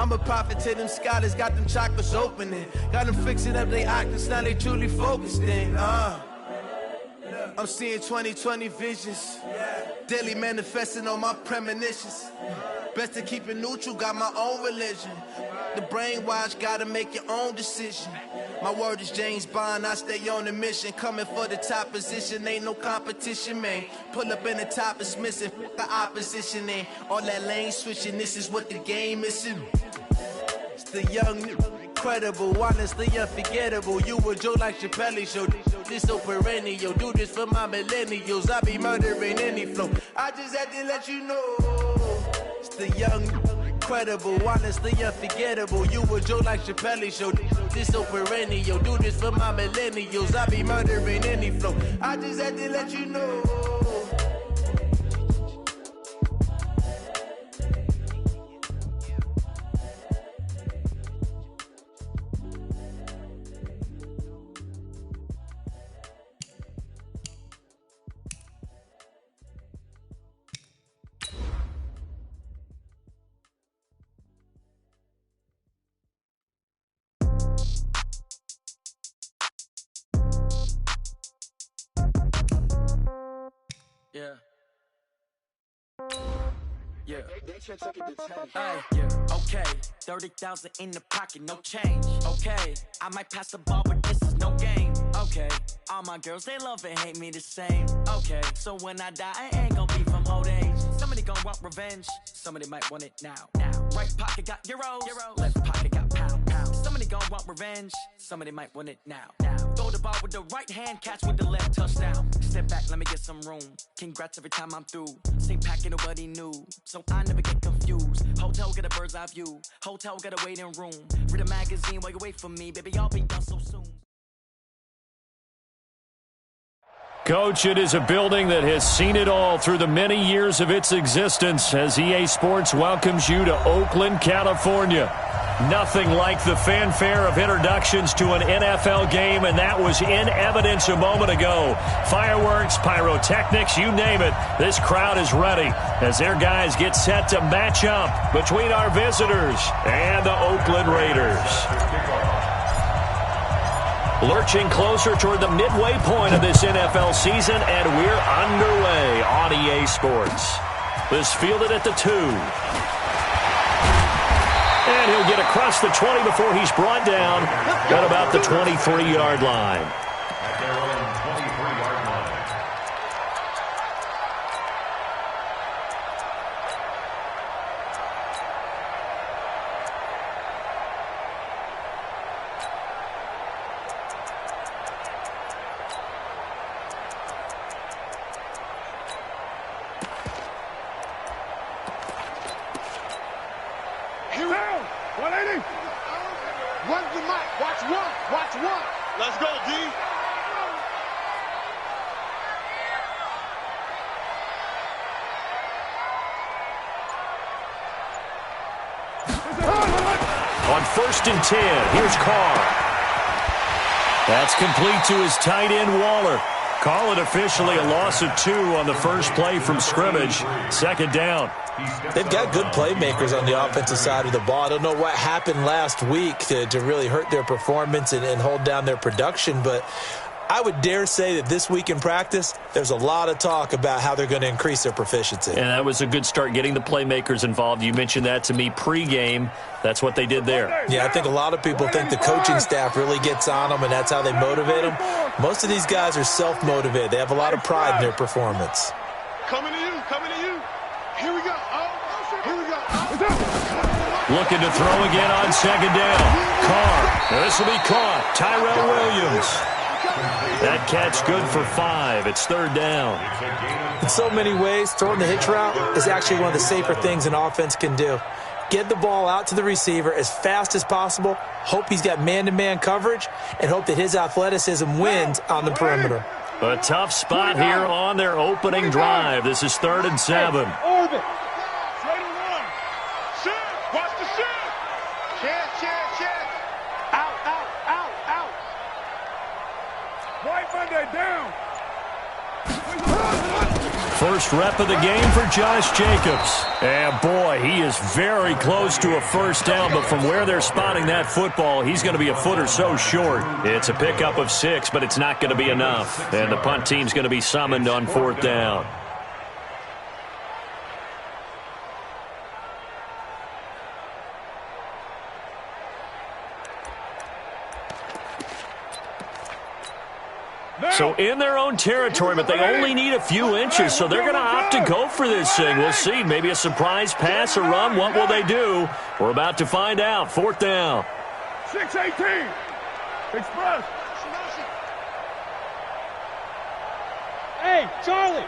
I'm a prophet to them scholars, got them chakras opening. Got them fixing up their octaves, now they truly focused in. I'm seeing 2020 visions. Daily manifesting on my premonitions. Best to keep it neutral, got my own religion. The brainwash, gotta make your own decision. My word is James Bond, I stay on the mission. Coming for the top position, ain't no competition, man. Pull up in the top, it's missing, the opposition ain't. All that lane switching, this is what the game is. It's the young, incredible, honestly unforgettable. You a Joe like Chappelle show, this so perennial. Do this for my millennials, I be murdering any flow. I just had to let you know. It's the young, incredible, honestly unforgettable. You a Joe like Chappelle show, this so perennial. Do this for my millennials, I be murdering any flow. I just had to let you know. Yeah. Yeah. Okay. 30,000 in the pocket, no change. Okay. I might pass the ball, but this is no game. Okay. All my girls, they love and hate me the same. Okay. So when I die, I ain't gonna be from old age. Somebody gonna want revenge. Somebody might want it now. Right pocket got euros. Left pocket got pound. Somebody gonna want revenge. Somebody might want it now. Throw the ball with the right hand, catch with the left, touchdown. Step back, let me get some room. Congrats every time I'm through. Same packet, nobody knew. So I never get confused. Hotel get a bird's eye view. Hotel get a waiting room. Read a magazine while you wait for me. Baby, I'll be done so soon. Coach, it is a building that has seen it all through the many years of its existence as EA Sports welcomes you to Oakland, California. Nothing like the fanfare of introductions to an NFL game, and that was in evidence a moment ago. Fireworks, pyrotechnics, you name it. This crowd is ready as their guys get set to match up between our visitors and the Oakland Raiders. Lurching closer toward the midway point of this NFL season, and we're underway on EA Sports. This fielded at the 2. And he'll get across the 20 before he's brought down at about the 23-yard line. At their own 23-yard line. Here we go. 180. Run the mic. Watch one. Watch one. Let's go, D. On 1st and 10, here's Carr. That's complete to his tight end, Waller. Call it officially a loss of 2 on the first play from scrimmage. 2nd down. They've got good playmakers on the offensive side of the ball. I don't know what happened last week to really hurt their performance and hold down their production, but I would dare say that this week in practice, there's a lot of talk about how they're going to increase their proficiency. And that was a good start, getting the playmakers involved. You mentioned that to me pregame. That's what they did there. Yeah, I think a lot of people think the coaching staff really gets on them, and that's how they motivate them. Most of these guys are self-motivated. They have a lot of pride in their performance. Coming to you. Coming to you. Here we go. Here we go. Looking to throw again on 2nd down. Carr. This will be caught. Tyrell Williams. That catch good for 5. It's 3rd down. In so many ways, throwing the hitch route is actually one of the safer things an offense can do. Get the ball out to the receiver as fast as possible, hope he's got man-to-man coverage, and hope that his athleticism wins on the perimeter. A tough spot here on their opening drive. This is 3rd and 7. Orbit. Straight and run. Shit. Watch the shit. Check. Out. Right Monday down. First rep of the game for Josh Jacobs. And boy, he is very close to a first down, but from where they're spotting that football, he's going to be a foot or so short. It's a pickup of 6, but it's not going to be enough. And the punt team's going to be summoned on 4th down. So in their own territory, but they only need a few inches, so they're going to opt to go for this thing. We'll see. Maybe a surprise pass or run. What will they do? We're about to find out. 4th down. 6-18. Express. Hey, Charlie.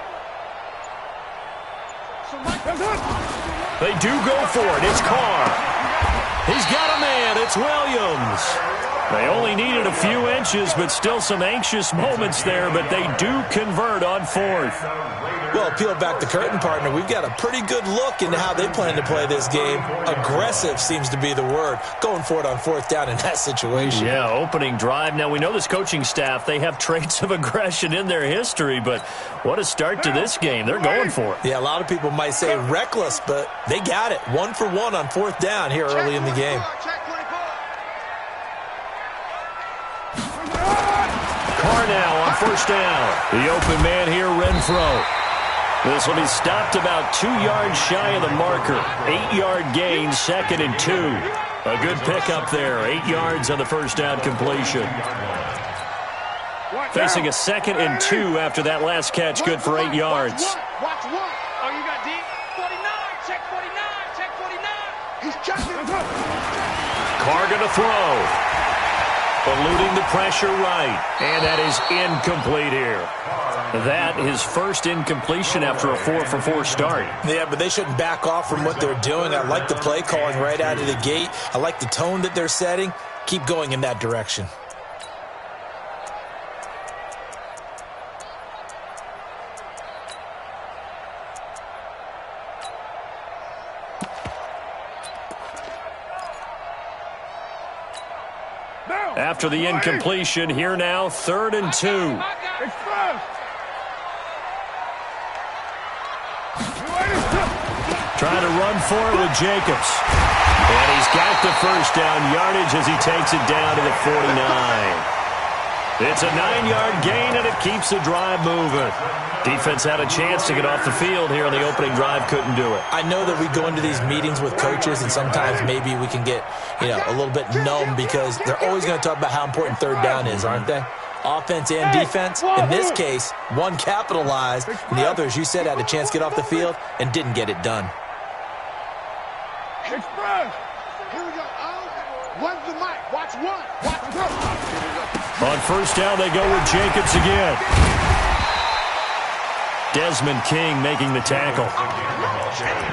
They do go for it. It's Carr. He's got a man. It's Williams. They only needed a few inches, but still some anxious moments there, but they do convert on 4th. Well, peel back the curtain, partner. We've got a pretty good look into how they plan to play this game. Aggressive seems to be the word. Going for it on 4th down in that situation. Yeah, opening drive. Now, we know this coaching staff, they have traits of aggression in their history, but what a start to this game. They're going for it. Yeah, a lot of people might say reckless, but they got it. 1 for 1 on 4th down here early in the game. Carr now on 1st down. The open man here, Renfro. This will be stopped about 2 yards shy of the marker. 8-yard gain, 2nd and 2. A good pickup there. 8 yards on the first down completion. Facing a 2nd and 2 after that last catch. Good for 8 yards. Watch one. Oh, you got deep. 49. Check 49. Check 49. He's checking. Carr going to throw. Eluding the pressure right. And that is incomplete here. That his first incompletion after a 4-for-4 start. Yeah, but they shouldn't back off from what they're doing. I like the play calling right out of the gate. I like the tone that they're setting. Keep going in that direction. After the incompletion, here now, 3rd and 2. Trying to run for it with Jacobs. And he's got the first down yardage as he takes it down to the 49. It's a 9-yard gain, and it keeps the drive moving. Defense had a chance to get off the field here on the opening drive, couldn't do it. I know that we go into these meetings with coaches, and sometimes maybe we can get, a little bit numb because they're always going to talk about how important 3rd down is, aren't they? Offense and defense. In this case, one capitalized, and the other, as you said, had a chance to get off the field and didn't get it done. Express. Here we go. One's the mic. Watch one. Watch two. On 1st down, they go with Jacobs again. Desmond King making the tackle.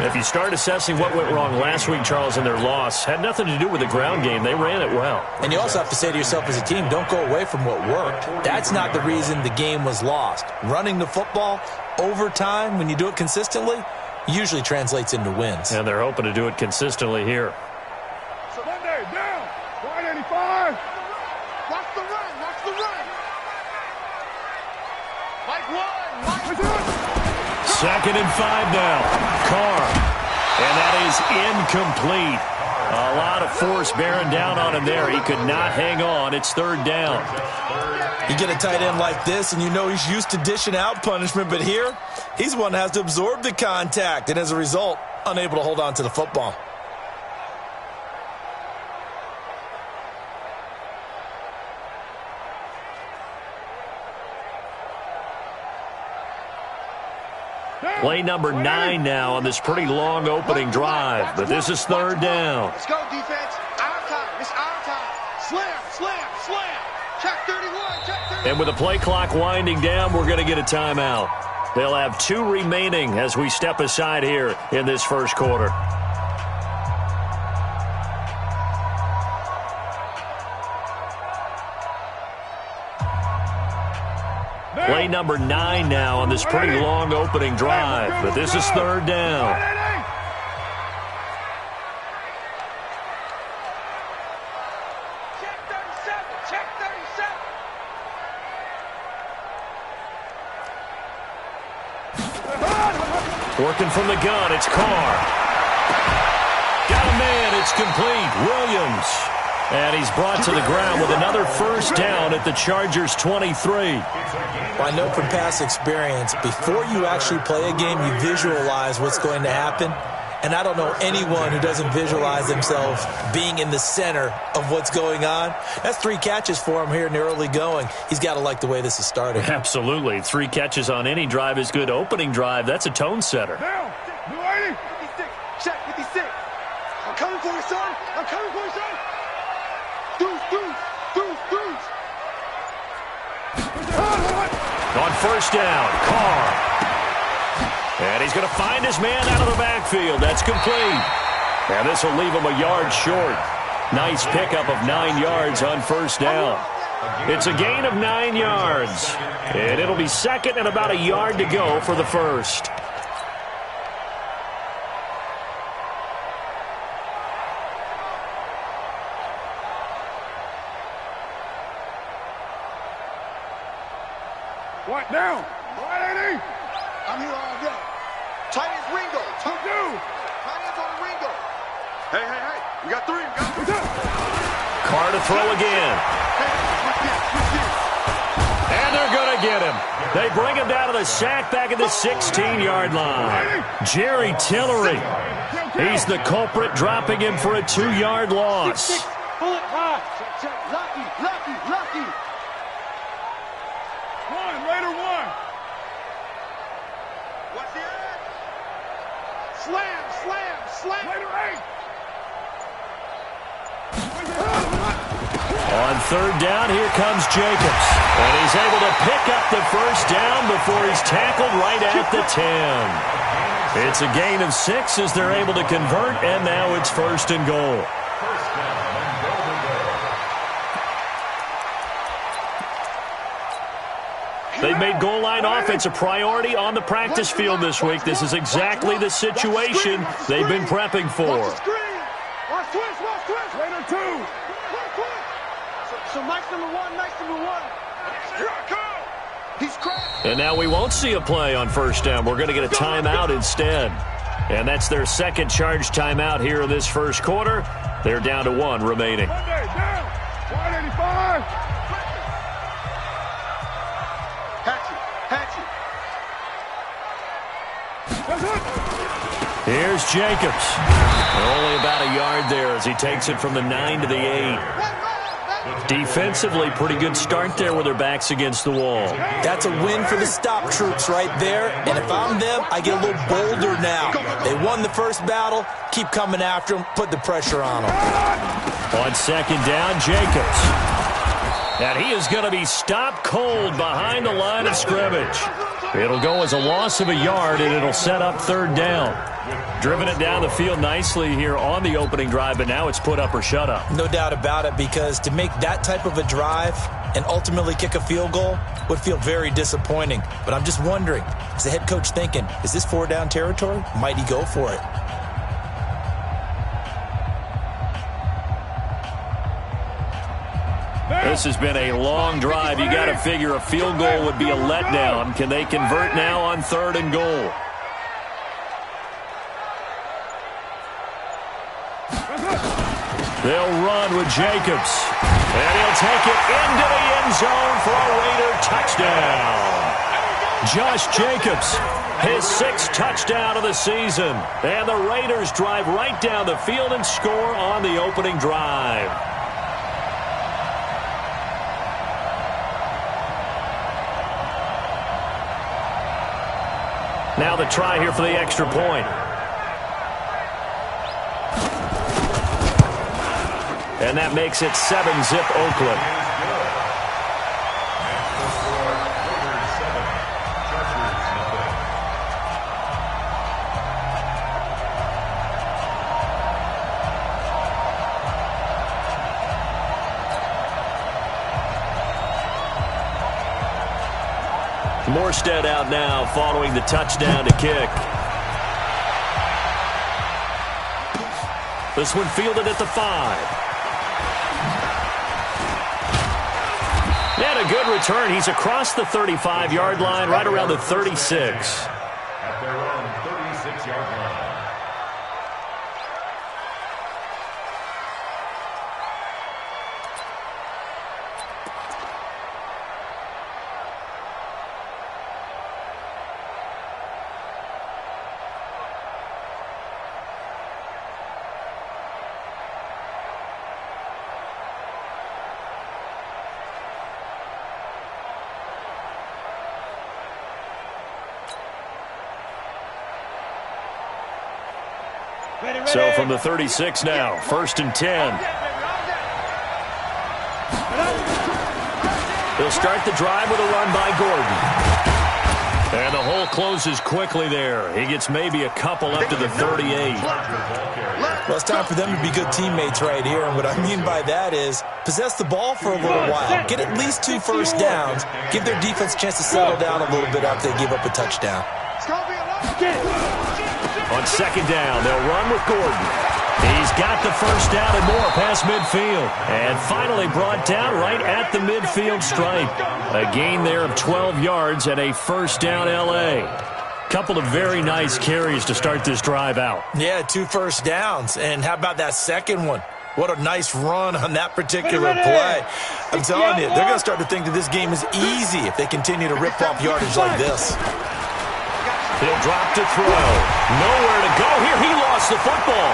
If you start assessing what went wrong last week, Charles, in their loss, had nothing to do with the ground game. They ran it well. And you also have to say to yourself as a team, don't go away from what worked. That's not the reason the game was lost. Running the football over time, when you do it consistently, usually translates into wins. And they're hoping to do it consistently here. Sunday, down. 185. Watch the run. Watch the run. Mike 1. 2nd and 5 now. Carr. And that is incomplete. A lot of force bearing down on him there. He could not hang on. It's 3rd down. You get a tight end like this, and you know he's used to dishing out punishment, but here, he's one that has to absorb the contact, and as a result, unable to hold on to the football. Play number 9 now on this pretty long opening drive, but this is 3rd down. Let's go, defense. Our time. It's our time. Slam, slam, slam. Check 31, check 31. And with the play clock winding down, we're going to get a timeout. They'll have 2 remaining as we step aside here in this first quarter. Play number 9 now on this pretty long opening drive, but this is 3rd down. Check 37, check 37. Working from the gun, it's Carr. Got a man, it's complete. Williams. And he's brought to the ground with another first down at the Chargers' 23. Well, I know from past experience, before you actually play a game, you visualize what's going to happen. And I don't know anyone who doesn't visualize themselves being in the center of what's going on. That's 3 catches for him here in the early going. He's got to like the way this is starting. Absolutely. 3 catches on any drive is good. Opening drive, that's a tone setter. Down. New 80. 56. Check 56. I'm coming for you, son. I'm coming for you, son. Deuce. On first down, Carr. And he's going to find his man out of the backfield. That's complete. And this will leave him a yard short. Nice pickup of 9 yards on first down. It's a gain of 9 yards. And it'll be second and about a yard to go for the first. What down? 180. I'm here all day. Tight ends Ringo. Tight ends on Ringo. Hey. We got 3. Carr to throw again. And they're going to get him. They bring him down to the sack back at the 16-yard line. Jerry Tillery. He's the culprit, dropping him for a 2-yard loss. Bullet high. Check. Lucky. 1, Raider 1. What's the edge? Slam. Raider 8. On third down, here comes Jacobs. And he's able to pick up the first down before he's tackled right at the 10. It's a gain of 6 as they're able to convert, and now it's first and goal. They've made goal line offense a priority on the practice field this week. This is exactly the situation they've been prepping for. Watch twist. Raider 2. So nice number one. Here I come. He's cracked. And now we won't see a play on first down. We're going to get a timeout instead. And that's their second charge timeout here in this first quarter. They're down to 1 remaining. Monday, down. 185. Hatchet. Here's Jacobs. Only about a yard there as he takes it from the 9 to the 8. Defensively, pretty good start there with their backs against the wall. That's a win for the stop troops right there. And if I'm them, I get a little bolder now. They won the first battle. Keep coming after them. Put the pressure on them. On second down, Jacobs. And he is going to be stopped cold behind the line of scrimmage. It'll go as a loss of a yard, and it'll set up third down. Driven it down the field nicely here on the opening drive, but now it's put up or shut up. No doubt about it, because to make that type of a drive and ultimately kick a field goal would feel very disappointing. But I'm just wondering, is the head coach thinking, is this 4-down territory? Might he go for it? This has been a long drive. You got to figure a field goal would be a letdown. Can they convert now on third and goal? They'll run with Jacobs. And he'll take it into the end zone for a Raider touchdown. Josh Jacobs, his 6th touchdown of the season. And the Raiders drive right down the field and score on the opening drive. Now the try here for the extra point. And that makes it 7-zip Oakland. Morstead out now following the touchdown to kick. This one fielded at the 5. And a good return. He's across the 35-yard line, right around the 36. At their own So from the 36 now, 1st and 10. They'll start the drive with a run by Gordon. And the hole closes quickly there. He gets maybe a couple up to the 38. Well, it's time for them to be good teammates right here. And what I mean by that is possess the ball for a little while. Get at least 2 first downs. Give their defense a chance to settle down a little bit after they give up a touchdown. On 2nd down, they'll run with Gordon. He's got the first down and more past midfield. And finally brought down right at the midfield stripe. A gain there of 12 yards and a first down L.A. Couple of very nice carries to start this drive out. Yeah, 2 first downs. And how about that second one? What a nice run on that particular play. I'm telling you, they're going to start to think that this game is easy if they continue to rip off yardage like this. He'll drop to throw. Nowhere to go here. He lost the football.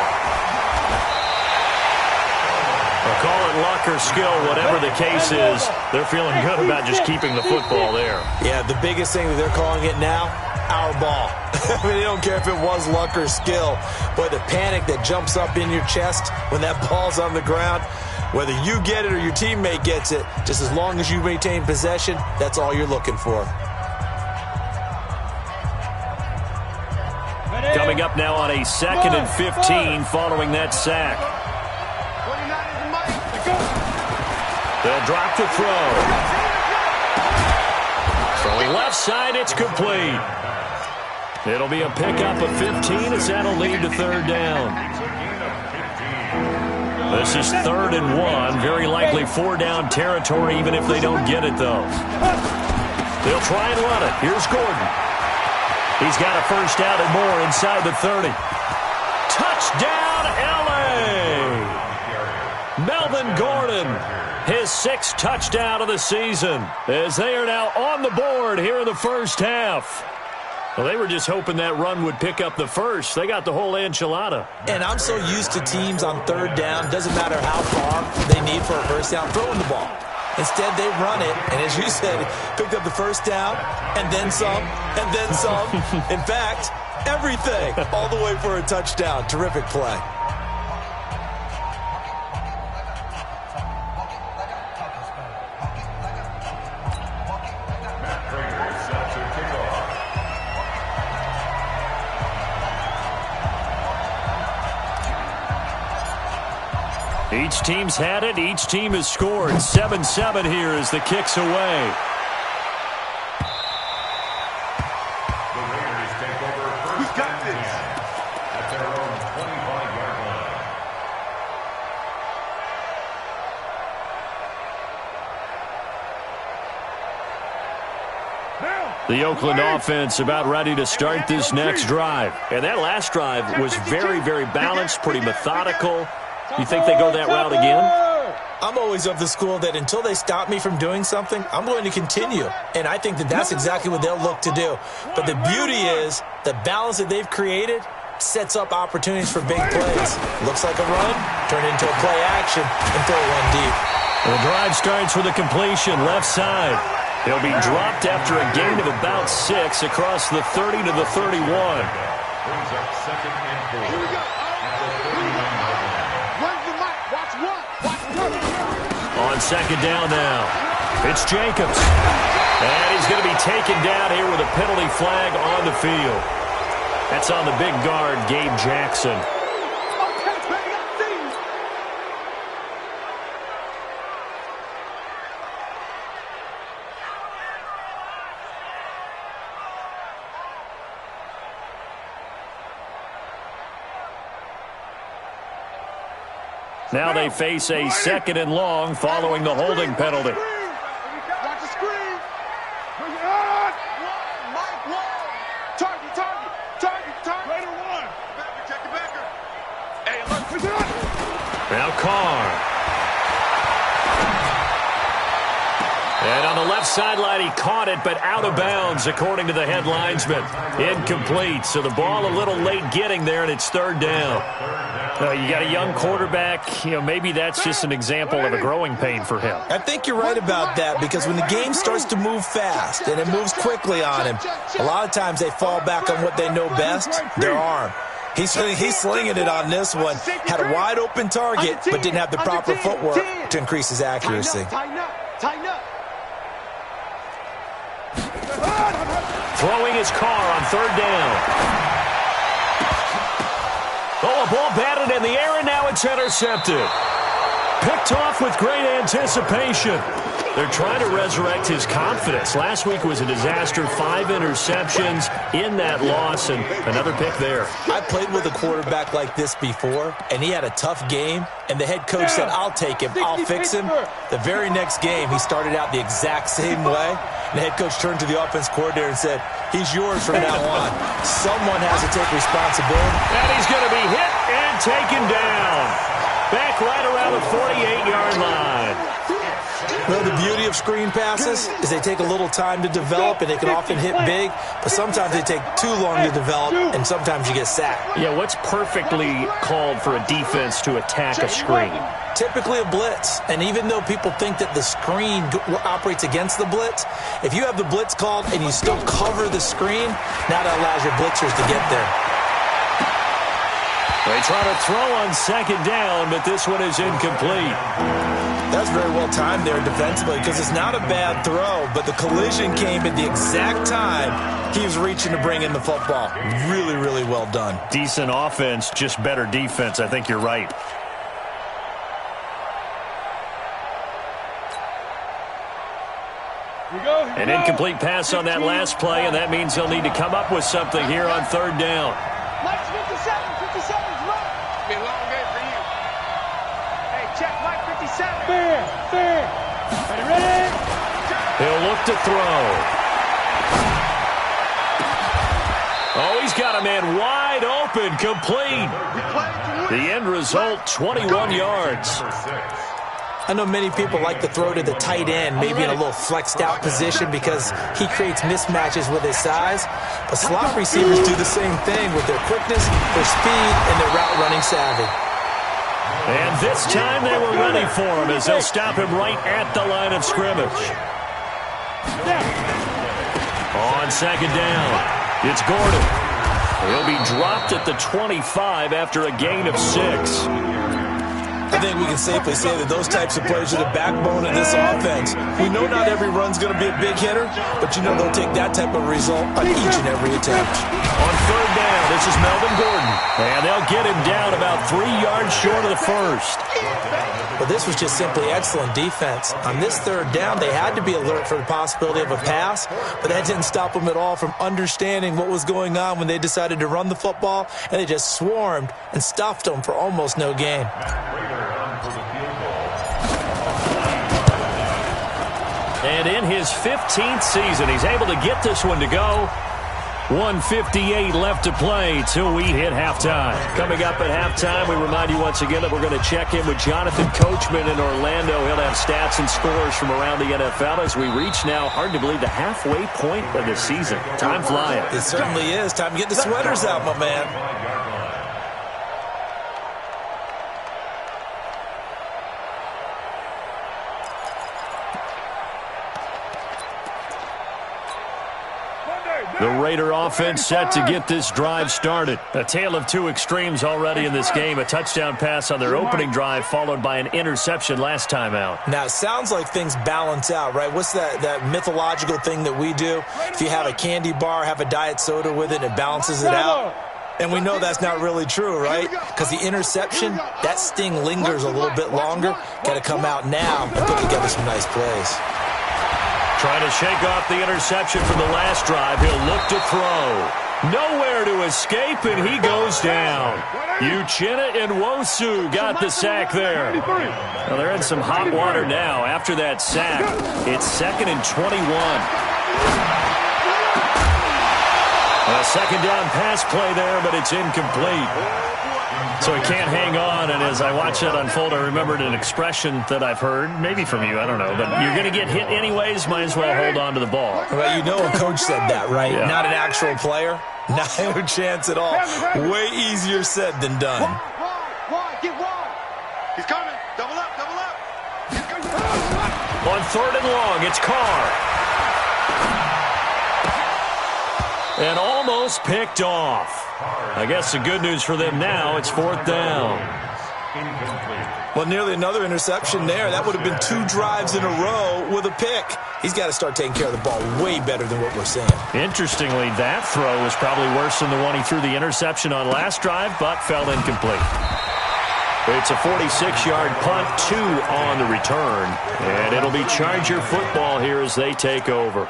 Well, call it luck or skill, whatever the case is. They're feeling good about just keeping the football there. Yeah, the biggest thing that they're calling it now, our ball. I mean, they don't care if it was luck or skill. Boy, the panic that jumps up in your chest when that ball's on the ground, whether you get it or your teammate gets it, just as long as you maintain possession, that's all you're looking for. Coming up now on a 2nd and 15 following that sack. They'll drop to throw. Throwing left side, it's complete. It'll be a pickup of 15 as that'll lead to 3rd down. This is 3rd and 1. Very likely 4-down territory even if they don't get it, though. They'll try and run it. Here's Gordon. He's got a first down and more inside the 30. Touchdown, L.A. Melvin Gordon, his 6th touchdown of the season, as they are now on the board here in the first half. Well, they were just hoping that run would pick up the first. They got the whole enchilada. And I'm so used to teams on 3rd down, doesn't matter how far they need for a first down, throwing the ball. Instead, they run it, and as you said, picked up the first down, and then some, and then some. In fact, everything, all the way for a touchdown. Terrific play. Each team's had it. Each team has scored. 7-7 here as the kick's away. The Raiders take over first and 10 at their own 25-yard line. The Oakland offense about ready to start this next drive. And that last drive was very, very balanced, pretty methodical. You think they go that route again? I'm always of the school that until they stop me from doing something, I'm going to continue. And I think that that's exactly what they'll look to do. But the beauty is the balance that they've created sets up opportunities for big plays. Looks like a run, turn into a play action, and throw one deep. The drive starts with a completion left side. He'll be dropped after a gain of about 6 across the 30 to the 31. Brings up 2nd and 4. Here we go. On 2nd down now, it's Jacobs. And he's going to be taken down here with a penalty flag on the field. That's on the big guard, Gabe Jackson. Now they face a 2nd and long following the holding penalty. Watch the screen. Bring it on. Mike Wall. Target. Raider 1. Backer, check the backer. Hey, look. Now Carr. And on the left sideline, he caught it, but out of bounds, according to the head linesman. Incomplete, so the ball a little late getting there, and it's 3rd down. You got a young quarterback. Maybe that's just an example of a growing pain for him. I think you're right about that, because when the game starts to move fast and it moves quickly on him, a lot of times they fall back on what they know best, their arm. He's slinging it on this one. Had a wide open target, but didn't have the proper footwork to increase his accuracy. Tighten up. Throwing his car on third down. Oh, a ball batted in the air, and now it's intercepted. Picked off with great anticipation. They're trying to resurrect his confidence. Last week was a disaster. 5 interceptions in that loss, and another pick there. I played with a quarterback like this before, and he had a tough game, and the head coach said, I'll take him, I'll fix him. The very next game, he started out the exact same way. And the head coach turned to the offense coordinator and said, he's yours from now on. Someone has to take responsibility. And he's going to be hit and taken down. Back right around the 48-yard line. Well, the beauty of screen passes is they take a little time to develop, and they can often hit big, but sometimes they take too long to develop, and sometimes you get sacked. Yeah, what's perfectly called for a defense to attack a screen? Typically a blitz, and even though people think that the screen operates against the blitz, if you have the blitz called and you still cover the screen, now that allows your blitzers to get there. They try to throw on second down, but this one is incomplete. That's very well timed there defensively because it's not a bad throw, but the collision came at the exact time he was reaching to bring in the football. Really, really well done. Decent offense, just better defense. I think you're right. An incomplete pass on that last play, and that means they'll need to come up with something here on third down. Mike's 57's right. Be a long day for you. Hey, check Mike 57. Fair. Ready? He'll look to throw. Oh, he's got a man wide open, complete. The end result, 21 yards. I know many people like to throw to the tight end, maybe in a little flexed out position because he creates mismatches with his size. But slot receivers do the same thing with their quickness, their speed, and their route running savvy. And this time they were ready for him as they'll stop him right at the line of scrimmage. On second down, it's Gordon. He'll be dropped at the 25 after a gain of 6. I think we can safely say that those types of plays are the backbone of this offense. We know not every run's going to be a big hitter, but you know they'll take that type of result on each and every attempt. On third down, this is Melvin Gordon. And they'll get him down about 3 yards short of the first. But this was just simply excellent defense. On this third down, they had to be alert for the possibility of a pass, but that didn't stop them at all from understanding what was going on when they decided to run the football, and they just swarmed and stuffed them for almost no gain. And in his 15th season, he's able to get this one to go. 1:58 left to play till we hit halftime. Coming up at halftime, we remind you once again that we're going to check in with Jonathan Coachman in Orlando. He'll have stats and scores from around the NFL as we reach now, hard to believe, the halfway point of the season. Time flying. It certainly is. Time to get the sweaters out, my man. The Raider offense set to get this drive started. A tale of two extremes already in this game. A touchdown pass on their opening drive followed by an interception last time out. Now, it sounds like things balance out, right? What's that mythological thing that we do? If you have a candy bar, have a diet soda with it, it balances it out. And we know that's not really true, right? Because the interception, that sting lingers a little bit longer. Got to come out now and put together some nice plays. Trying to shake off the interception from the last drive. He'll look to throw. Nowhere to escape, and he goes down. Uchenna and Nwosu got the sack there. Well, they're in some hot water now. After that sack, it's 2nd and 21. A second down pass play there, but it's incomplete. So he can't hang on, and as I watch that unfold, I remembered an expression that I've heard, maybe from you, I don't know, but you're going to get hit anyways, might as well hold on to the ball. Well, you know a coach said that, right? Yeah. Not an actual player. Not a chance at all. Way easier said than done. Wide, get wide. He's coming. Double up. On 3rd and long, it's Carr. And almost picked off. I guess the good news for them now, it's 4th down. Well, nearly another interception there. That would have been 2 drives in a row with a pick. He's got to start taking care of the ball way better than what we're seeing. Interestingly, that throw was probably worse than the one he threw the interception on last drive, but fell incomplete. It's a 46-yard punt, 2 on the return, and it'll be Charger football here as they take over.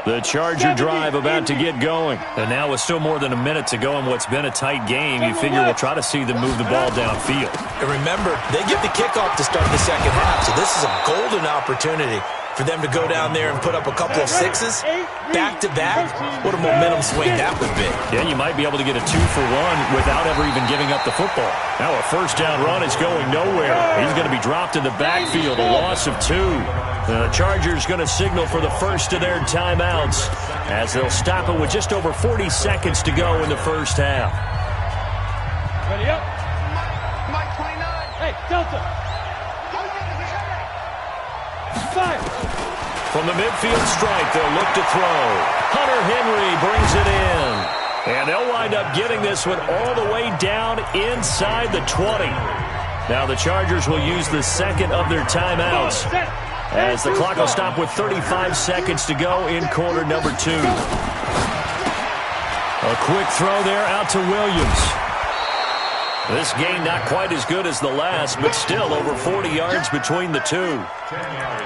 The Charger drive about to get going. And now with still more than a minute to go in what's been a tight game, you figure we'll try to see them move the ball downfield. And remember, they get the kickoff to start the second half, so this is a golden opportunity for them to go down there and put up a couple of 6s back-to-back. What a momentum swing that would be. Yeah, you might be able to get a 2-for-1 without ever even giving up the football. Now a first down run is going nowhere. He's going to be dropped in the backfield, a loss of 2. The Chargers going to signal for the first of their timeouts as they'll stop it with just over 40 seconds to go in the first half. Ready up. Mike 29. Hey, Delta. Fire. From the midfield stripe, they'll look to throw. Hunter Henry brings it in. And they'll wind up getting this one all the way down inside the 20. Now the Chargers will use the second of their timeouts as the clock will stop with 35 seconds to go in quarter number 2. A quick throw there out to Williams. This game not quite as good as the last, but still over 40 yards between the two.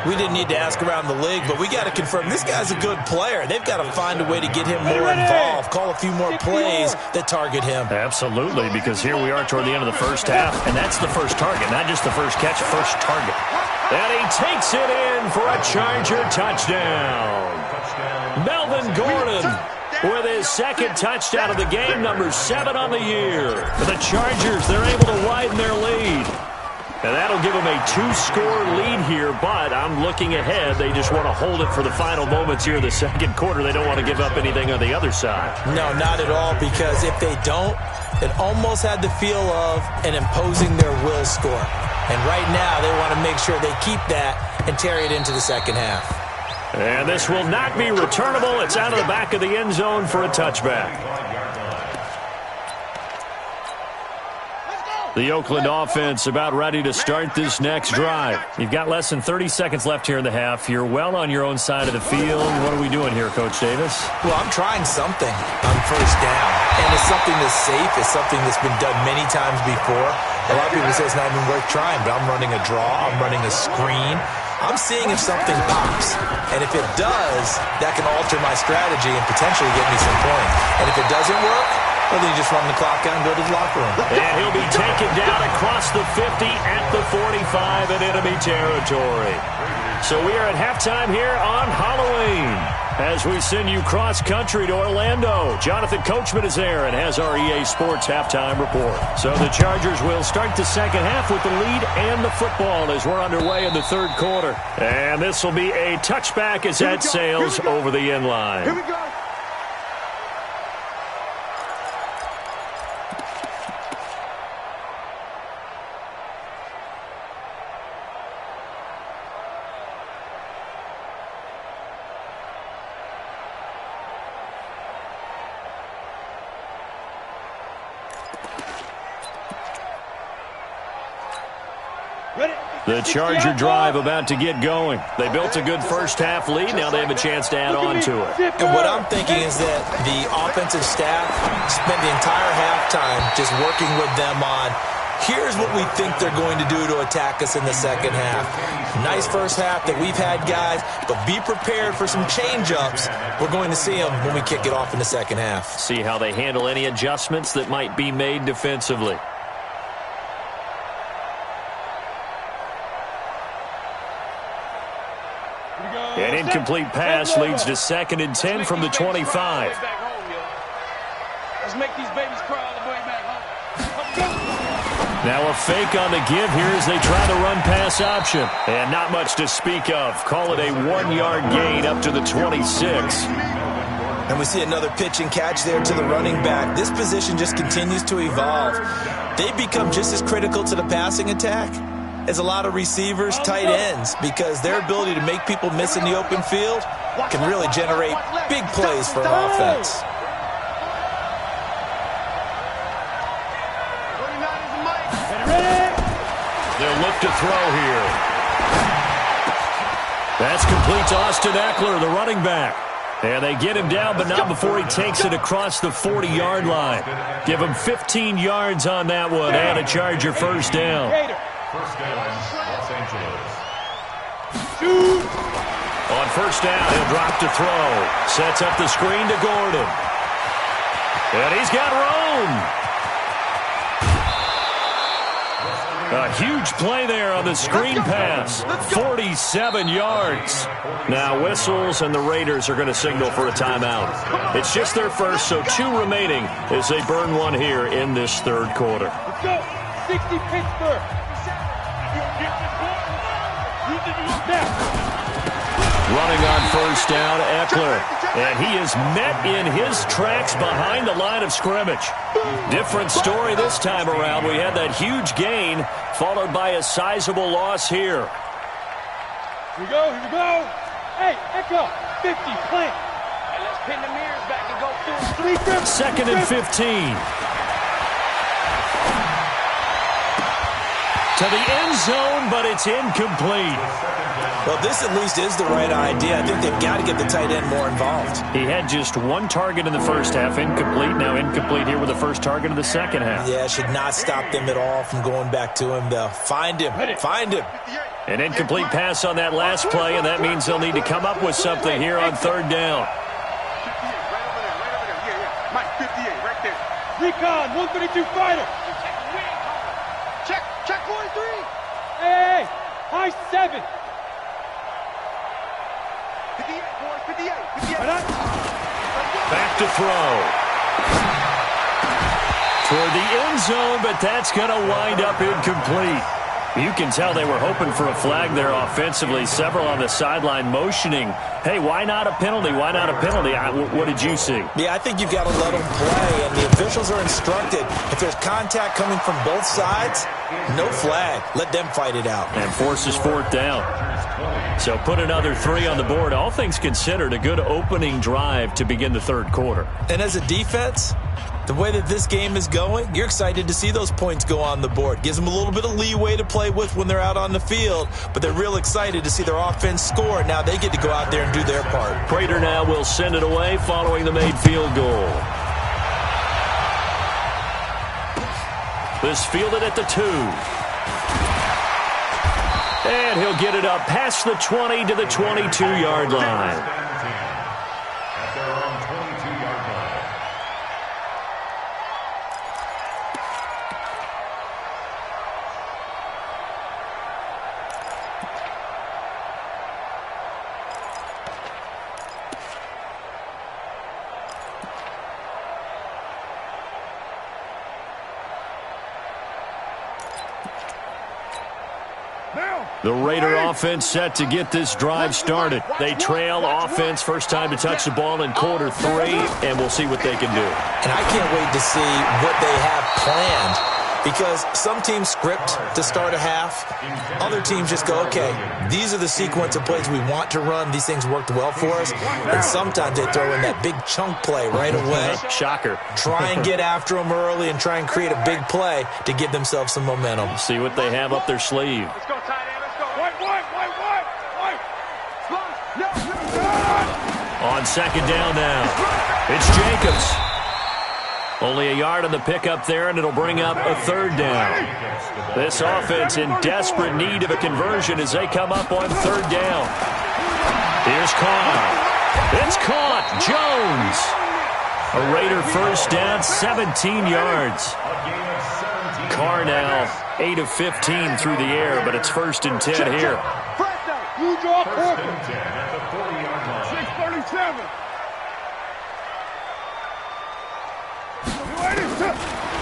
We didn't need to ask around the league, but we got to confirm this guy's a good player. They've got to find a way to get him more involved, call a few more plays that target him. Absolutely, because here we are toward the end of the first half, and that's the first target, not just the first catch, first target. And he takes it in for a Charger touchdown. Melvin Gordon with his second touchdown of the game, number 7 on the year. For the Chargers, they're able to widen their lead. And that'll give them a 2-score lead here, but I'm looking ahead. They just want to hold it for the final moments here in the second quarter. They don't want to give up anything on the other side. No, not at all, because if they don't, it almost had the feel of an imposing their will score. And right now, they want to make sure they keep that and carry it into the second half. And this will not be returnable. It's out of the back of the end zone for a touchback. The Oakland offense about ready to start this next drive. You've got less than 30 seconds left here in the half. You're well on your own side of the field. What are we doing here, Coach Davis? Well, I'm trying something on first down. And it's something that's safe. It's something that's been done many times before. A lot of people say it's not even worth trying, but I'm running a draw. I'm running a screen. I'm seeing if something pops. And if it does, that can alter my strategy and potentially get me some points. And if it doesn't work, well, then you just run the clock out and go to the locker room. And he'll be taken down across the 50 at the 45 in enemy territory. So we are at halftime here on Halloween as we send you cross-country to Orlando. Jonathan Coachman is there and has our EA Sports halftime report. So the Chargers will start the second half with the lead and the football as we're underway in the third quarter. And this will be a touchback as that sails over the end line. Here we go. The Charger drive about to get going. They built a good first half lead. Now they have a chance to add on to it. And what I'm thinking is that the offensive staff spent the entire halftime just working with them on, here's what we think they're going to do to attack us in the second half. Nice first half that we've had, guys, but be prepared for some change-ups. We're going to see them when we kick it off in the second half. See how they handle any adjustments that might be made defensively. An incomplete pass leads to 2nd and 10 from the 25. Let's make these babies cry all the way back home. Now a fake on the give here as they try the run-pass option. And not much to speak of. Call it a 1-yard gain up to the 26. And we see another pitch and catch there to the running back. This position just continues to evolve. They become just as critical to the passing attack is a lot of receivers, tight ends, because their ability to make people miss in the open field can really generate big plays for an offense. They'll look to throw here. That's complete to Austin Eckler, the running back. And they get him down, but not before he takes it across the 40-yard line. Give him 15 yards on that one and a Charger first down. First down, Los Angeles. On first down, he'll drop to throw. Sets up the screen to Gordon. And he's got room. A huge play there on the screen pass. 47 yards. Now whistles, and the Raiders are going to signal for a timeout. It's just their first, so 2 remaining as they burn one here in this third quarter. Let's go. 60 Pittsburgh. Running on first down, Eckler. And he is met in his tracks behind the line of scrimmage. Different story this time around. We had that huge gain, followed by a sizable loss here. Here we go, here we go. Hey, Echo, 50, plant. Hey, let's pin the mirrors back and go through. Second and 15. To the end zone, but it's incomplete. Well, this at least is the right idea. I think they've got to get the tight end more involved. He had just 1 target in the first half, incomplete. Now incomplete here with the first target of the second half. Yeah, should not stop them at all from going back to him. They'll find him. Find him. An incomplete pass on that last play, and that means they'll need to come up with something here on third down. 58, right over there, right over there. Mike, 58, right there. Recon, 132 fighter. Check 43. Hey, high 7. 58, boys, 58. Back to throw. Toward the end zone, but that's going to wind up incomplete. You can tell they were hoping for a flag there offensively. Several on the sideline motioning, hey, why not a penalty? Why not a penalty? What did you see? Yeah, I think you've got to let them play, and the officials are instructed. If there's contact coming from both sides, no flag. Let them fight it out. And forces fourth down. So put another 3 on the board. All things considered, a good opening drive to begin the third quarter. And as a defense, the way that this game is going, you're excited to see those points go on the board. Gives them a little bit of leeway to play with when they're out on the field, but they're real excited to see their offense score. Now they get to go out there and do their part. Prater now will send it away following the made field goal. This fielded at the 2. And he'll get it up past the 20 to the 22-yard line. At their own 22-yard line. The Raider offense set to get this drive started. They trail offense, first time to touch the ball in quarter 3, and we'll see what they can do. And I can't wait to see what they have planned, because some teams script to start a half. Other teams just go, okay, these are the sequence of plays we want to run. These things worked well for us. And sometimes they throw in that big chunk play right away. Shocker. Try and get after them early and try and create a big play to give themselves some momentum. See what they have up their sleeve. Let's go, tight end. Let's go. White. On second down now, it's Jacobs. Only a yard on the pickup there, and it'll bring up a third down. This offense in desperate need of a conversion as they come up on third down. Here's Carr. It's caught. Jones. A Raider first down, 17 yards. Carr now 8 of 15 through the air, but it's first and 10 here. You draw First and 10 at the 40-yard line. 637.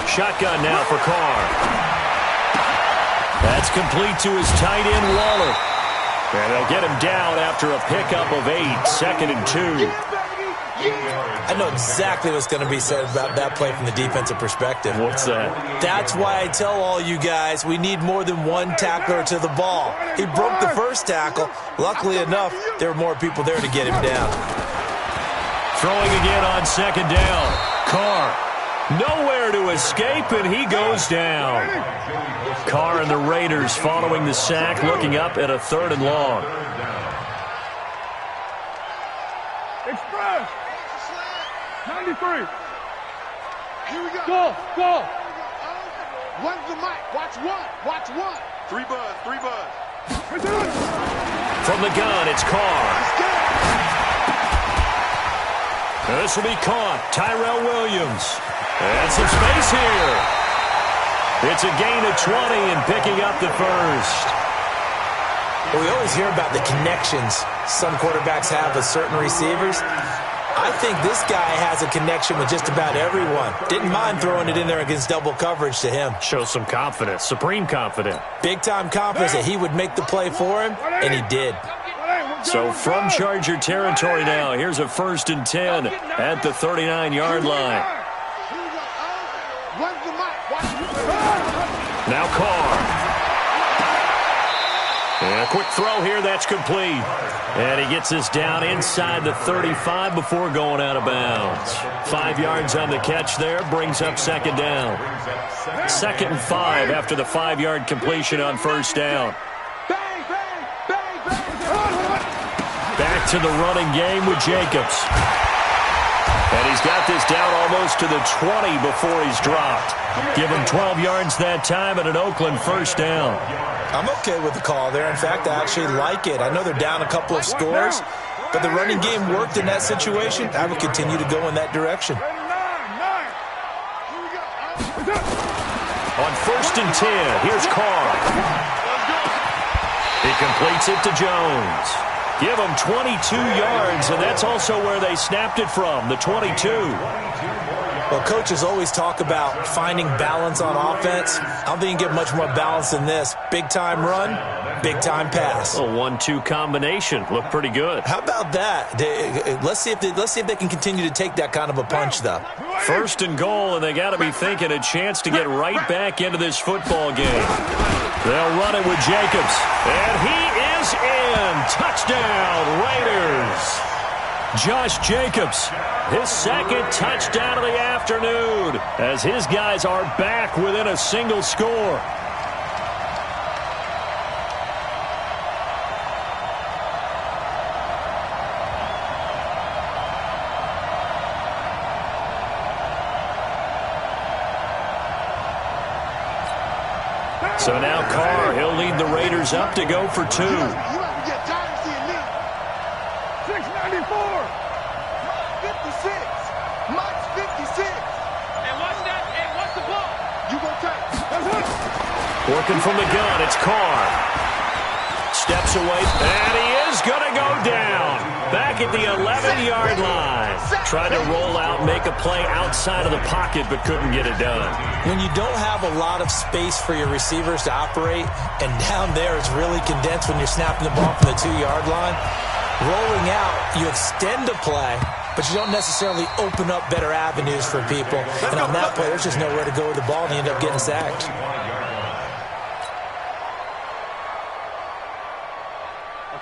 Shotgun now for Carr. That's complete to his tight end, Waller. And they'll get him down after a pickup of 8, second and 2. I know exactly what's going to be said about that play from the defensive perspective. What's that? That's why I tell all you guys we need more than one tackler to the ball. He broke the first tackle. Luckily enough, there were more people there to get him down. Throwing again on second down. Carr, nowhere to escape, and he goes down. Carr and the Raiders following the sack, looking up at a 3rd and long. Express. 93. Here we go. Go. One's the mic. Watch one. 3 buzz. From the gun, it's Carr. This will be caught. Tyrell Williams. And some space here. It's a gain of 20 and picking up the first. We always hear about the connections some quarterbacks have with certain receivers. I think this guy has a connection with just about everyone. Didn't mind throwing it in there against double coverage to him. Shows some confidence, supreme confidence. Big-time confidence that he would make the play for him, and he did. So from Charger territory now, here's a 1st and 10 at the 39-yard line. Now Carr. And a quick throw here, that's complete. And he gets this down inside the 35 before going out of bounds. 5 yards on the catch there, brings up 2nd down. 2nd and 5 after the 5-yard completion on 1st down. Back to the running game with Jacobs. And he's got this down almost to the 20 before he's dropped. Give him 12 yards that time and an Oakland 1st down. I'm okay with the call there. In fact, I actually like it. I know they're down a couple of scores, but the running game worked in that situation. I would continue to go in that direction. On 1st and 10, here's Carr. He completes it to Jones. Give him 22 yards, and that's also where they snapped it from, the 22. Well, coaches always talk about finding balance on offense. I don't think you can get much more balance than this. Big-time run, big-time pass. A 1-2 combination. Looked pretty good. How about that? Let's see if they can continue to take that kind of a punch, though. 1st and goal, and they got to be thinking a chance to get right back into this football game. They'll run it with Jacobs, and he is in. Touchdown, Raiders. Josh Jacobs, his 2nd touchdown of the afternoon, as his guys are back within a single score. So now Carr, he'll lead the Raiders up to go for 2. 694. 56. Mike's 56. And what's the ball? You gonna take. Working from the gun, it's Carr. Steps away, and he is going to go down. Back at the 11-yard line. Tried to roll out, make a play outside of the pocket, but couldn't get it done. When you don't have a lot of space for your receivers to operate, and down there it's really condensed when you're snapping the ball from the 2-yard line, rolling out, you extend the play, but you don't necessarily open up better avenues for people. And on that play, there's just nowhere to go with the ball, and you end up getting sacked.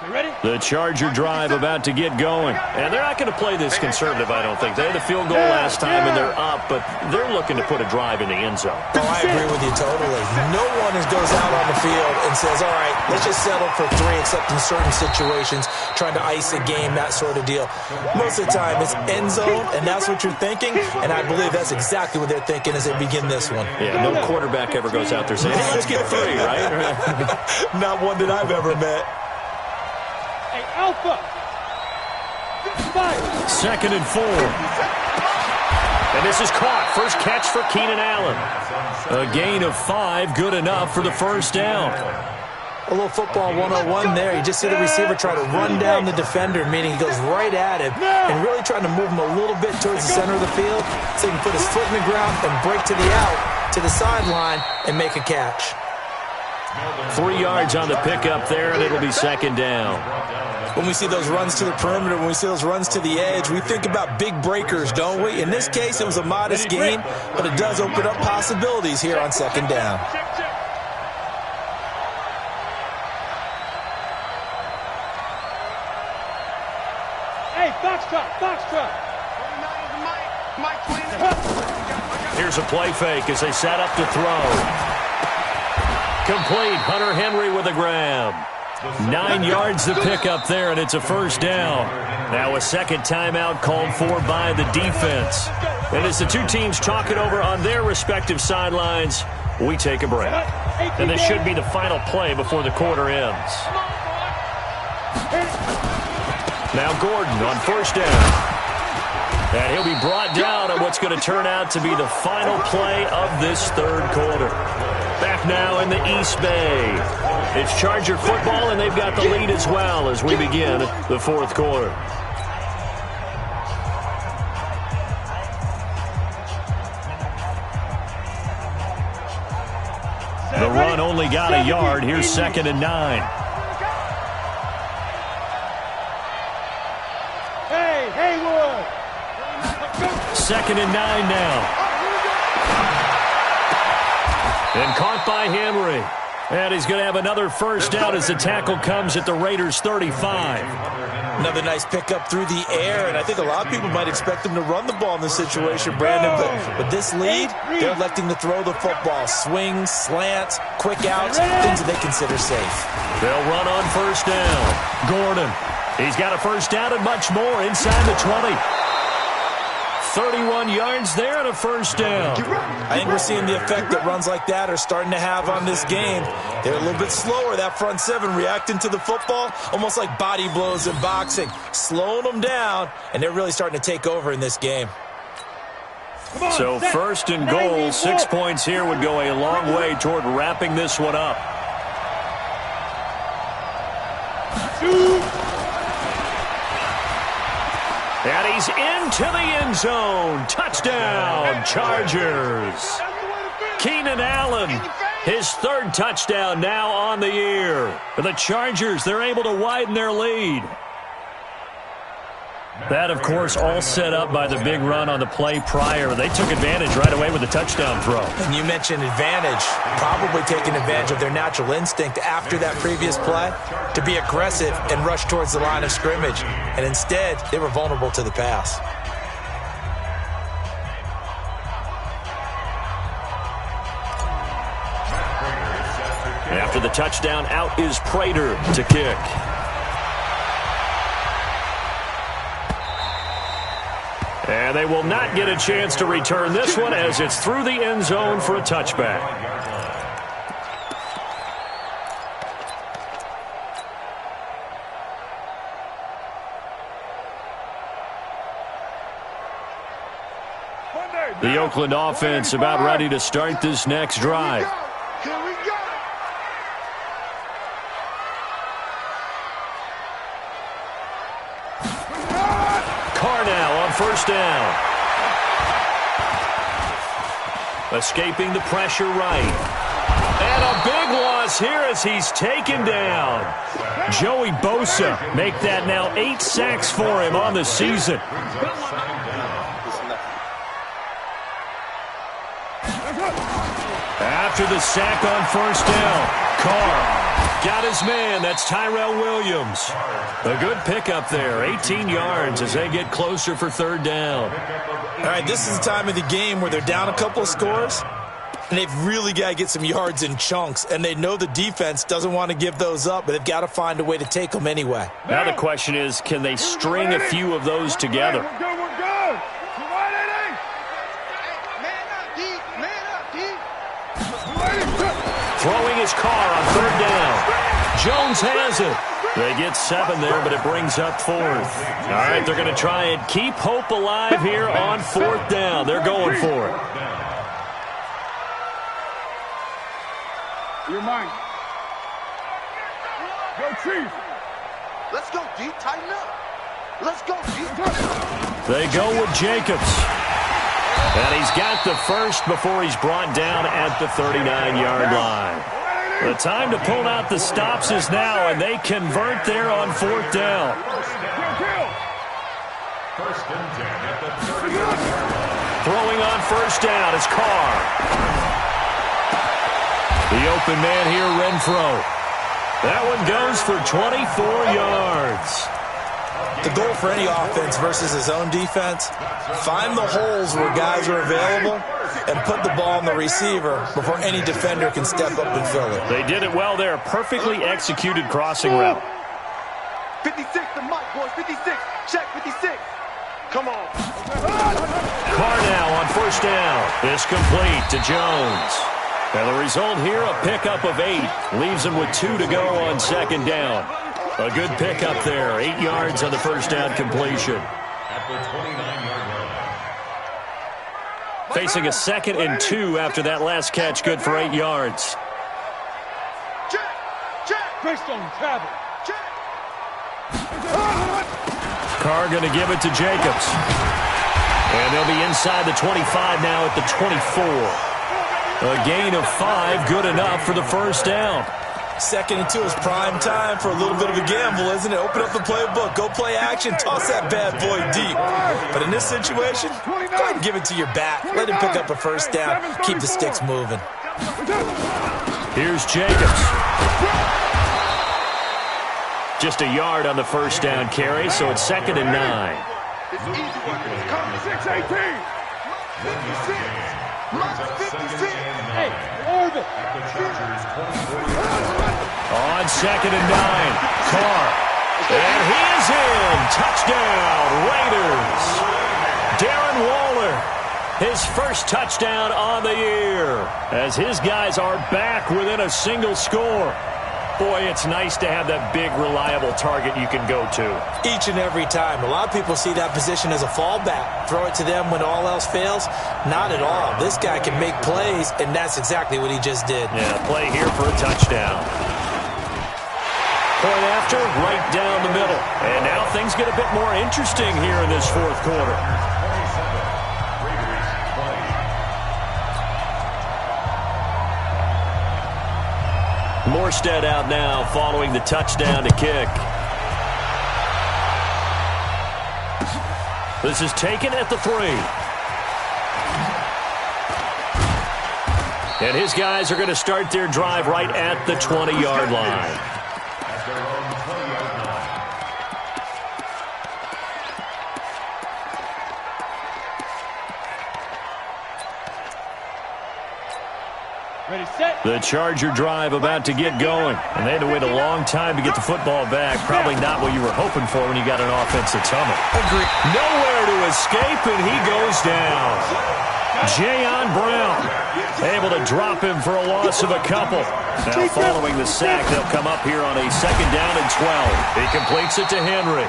Ready? The Charger drive about to get going. And they're not going to play this conservative, I don't think. They had a field goal last time, and they're up, but they're looking to put a drive in the end zone. Oh, I agree with you totally. No one goes out on the field and says, all right, let's just settle for 3, except in certain situations, trying to ice a game, that sort of deal. Most of the time, it's end zone, and that's what you're thinking, and I believe that's exactly what they're thinking as they begin this one. Yeah, no quarterback ever goes out there saying, hey, let's get 3, right? Not one that I've ever met. Alpha. 2nd and 4. And this is caught. First catch for Keenan Allen. A gain of 5, good enough for the 1st down. A little football 101 there. You just see the receiver try to run down the defender, meaning he goes right at him, and really trying to move him a little bit towards the center of the field so he can put his foot in the ground and break to the out, to the sideline, and make a catch. 3 yards on the pickup there, and it'll be second down. When we see those runs to the perimeter, when we see those runs to the edge, we think about big breakers, don't we? In this case, it was a modest gain, but it does open up possibilities here on second down. Hey, box truck, box truck. Here's a play fake as they set up to throw. Complete. Hunter Henry with a grab. 9 yards to pick up there, and it's a first down. Now a second timeout called for by the defense. And as the two teams talk it over on their respective sidelines, we take a break. And this should be the final play before the quarter ends. Now Gordon on first down. And he'll be brought down on what's going to turn out to be the final play of this third quarter. Back now in the East Bay. It's Charger football, and they've got the lead as well as we begin the fourth quarter. The run only got a yard. Here's 2nd and 9. Hey, Haywood. 2nd and 9 now. And caught by Henry. And he's going to have another first down as the tackle comes at the Raiders' 35. Another nice pickup through the air, and I think a lot of people might expect them to run the ball in this situation, Brandon. But with this lead, they're electing to throw the football. Swings, slants, quick outs, things that they consider safe. They'll run on first down. Gordon. He's got a first down and much more inside the 20. 31 yards there and a first down. I think we're seeing the effect that runs like that are starting to have on this game. They're a little bit slower, that front seven, reacting to the football, almost like body blows in boxing, slowing them down, and they're really starting to take over in this game. So first and goal, 6 points here would go a long way toward wrapping this one up. And he's into the end zone. Touchdown, Chargers. Keenan Allen, his third touchdown now on the year. The Chargers, they're able to widen their lead. That, of course, all set up by the big run on the play prior. They took advantage right away with the touchdown throw. And you mentioned advantage, probably taking advantage of their natural instinct after that previous play to be aggressive and rush towards the line of scrimmage. And instead, they were vulnerable to the pass. After the touchdown, out is Prater to kick. And they will not get a chance to return this one as it's through the end zone for a touchback. The Oakland offense about ready to start this next drive. Here we go. First down. Escaping the pressure right. And a big loss here as he's taken down. Joey Bosa make that now 8 sacks for him on the season. After the sack on first down, Carr got his man. That's Tyrell Williams. A good pickup there. 18 yards as they get closer for third down. All right, this is the time of the game where they're down a couple of scores, and they've really got to get some yards in chunks, and they know the defense doesn't want to give those up, but they've got to find a way to take them anyway. Now the question is, can they string a few of those together? Throwing his Carr on third down. Jones has it. They get 7 there, but it brings up 4th. All right, they're going to try and keep hope alive here on 4th down. They're going for it. You're mine. Go, Chief. Let's go, D. Tighten up. Let's go, D. They go with Jacobs. And he's got the first before he's brought down at the 39-yard line. The time to pull out the stops is now, and they convert there on 4th down. First and 10 at the 30. Throwing on 1st down is Carr. The open man here, Renfro. That one goes for 24 yards. The goal for any offense versus his own defense, find the holes where guys are available and put the ball on the receiver before any defender can step up and fill it. They did it well there. Perfectly executed crossing route. 56 to Mike, boys. 56. Check 56. Come on. Carr now on 1st down. This complete to Jones. And the result here, a pickup of 8. Leaves him with 2 to go on 2nd down. A good pickup there. 8 yards on the 1st down completion. At the 29-yard line. Facing a 2nd and 2 after that last catch. Good for 8 yards. Check. Greystone travel. Carr going to give it to Jacobs. And they'll be inside the 25 now at the 24. A gain of 5, good enough for the 1st down. 2nd and 2 is prime time for a little bit of a gamble, isn't it? Open up the playbook, go play action, toss that bad boy deep. But in this situation, go ahead and give it to your back. Let him pick up a 1st down, keep the sticks moving. Here's Jacobs. Just a yard on the 1st down carry, so it's 2nd and 9. It's easy work. It's coming. 6-18. 56. 56. Hey, Orbit. On 2nd and 9, Carr. And he is in. Touchdown, Raiders. Darren Waller, his first touchdown on the year, as his guys are back within a single score. Boy, it's nice to have that big, reliable target you can go to. Each and every time. A lot of people see that position as a fallback. Throw it to them when all else fails. Not at all. This guy can make plays, and that's exactly what he just did. Yeah, play here for a touchdown. Point after, right down the middle. And now things get a bit more interesting here in this 4th quarter. Morstead out now following the touchdown to kick. This is taken at the 3. And his guys are going to start their drive right at the 20-yard line. At their own 20-yard line. Ready, set. The Charger drive about to get going. And they had to wait a long time to get the football back. Probably not what you were hoping for when you got an offense that's humming. Agreed. Nowhere to escape, and he goes down. Jayon Brown able to drop him for a loss of a couple. Now following the sack, they'll come up here on a 2nd down and 12. He completes it to Henry.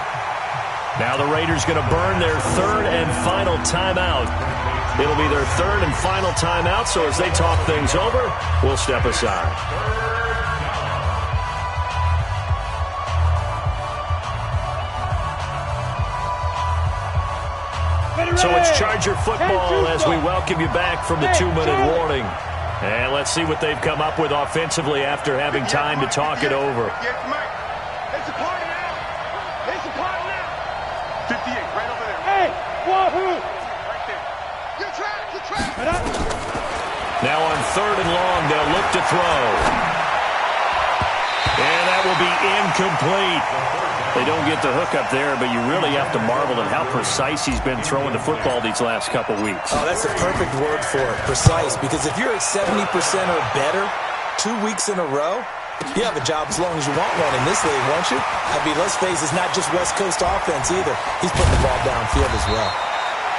Now the Raiders going to burn their 3rd and final timeout. It'll be their 3rd and final timeout, so as they talk things over, we'll step aside. So it's Charger football as we welcome you back from the 2-minute warning. And let's see what they've come up with offensively after having time to talk it over. Yes, Mike. It's a party now. It's a party now. 58, right over there. Hey, wahoo! Right there. You're trapped. Now on 3rd and long, they'll look to throw. And that will be incomplete. They don't get the hook up there, but you really have to marvel at how precise he's been throwing the football these last couple weeks. Oh, that's a perfect word for it, precise, because if you're at 70% or better 2 weeks in a row, you have a job as long as you want one in this league, won't you? I mean, let's face it, it's not just West Coast offense either. He's putting the ball downfield as well.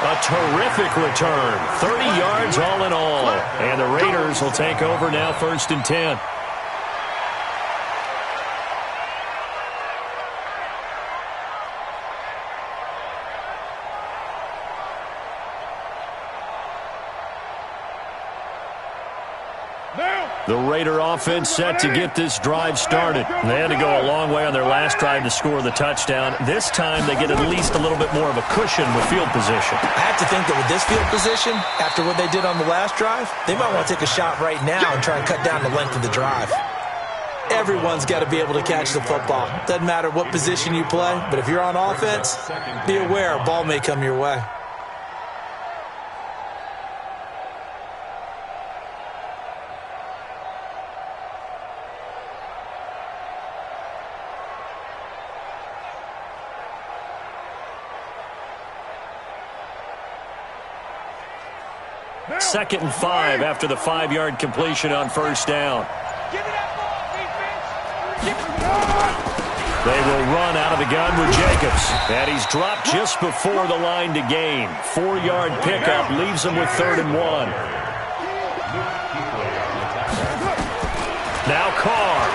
A terrific return. 30 yards all in all. And the Raiders will take over now 1st and 10. The Raider offense set to get this drive started. They had to go a long way on their last drive to score the touchdown. This time they get at least a little bit more of a cushion with field position. I have to think that with this field position, after what they did on the last drive, they might want to take a shot right now and try and cut down the length of the drive. Everyone's got to be able to catch the football. Doesn't matter what position you play, but if you're on offense, be aware a ball may come your way. Second and 5 after the 5-yard completion on first down. They will run out of the gun with Jacobs. And he's dropped just before the line to gain. 4-yard pickup leaves him with 3rd and 1. Now Carr.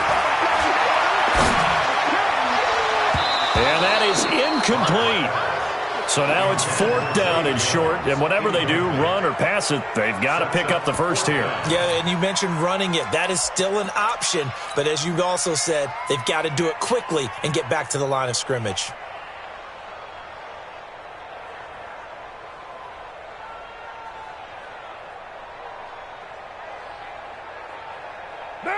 And that is incomplete. So now it's 4th down and short, and whatever they do, run or pass it, they've got to pick up the first here. Yeah, and you mentioned running it. That is still an option, but as you also said, they've got to do it quickly and get back to the line of scrimmage.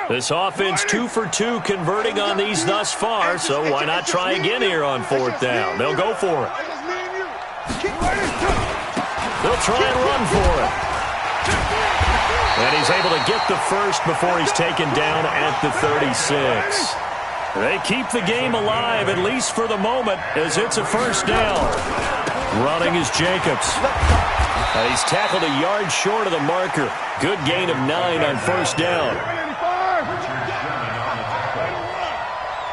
This offense 2 for 2 converting on these thus far, so why not try again here on 4th down? They'll go for it. They'll try and run for it. And he's able to get the first before he's taken down at the 36. They keep the game alive, at least for the moment, as it's a first down. Running is Jacobs. He's tackled a yard short of the marker. Good gain of 9 on first down.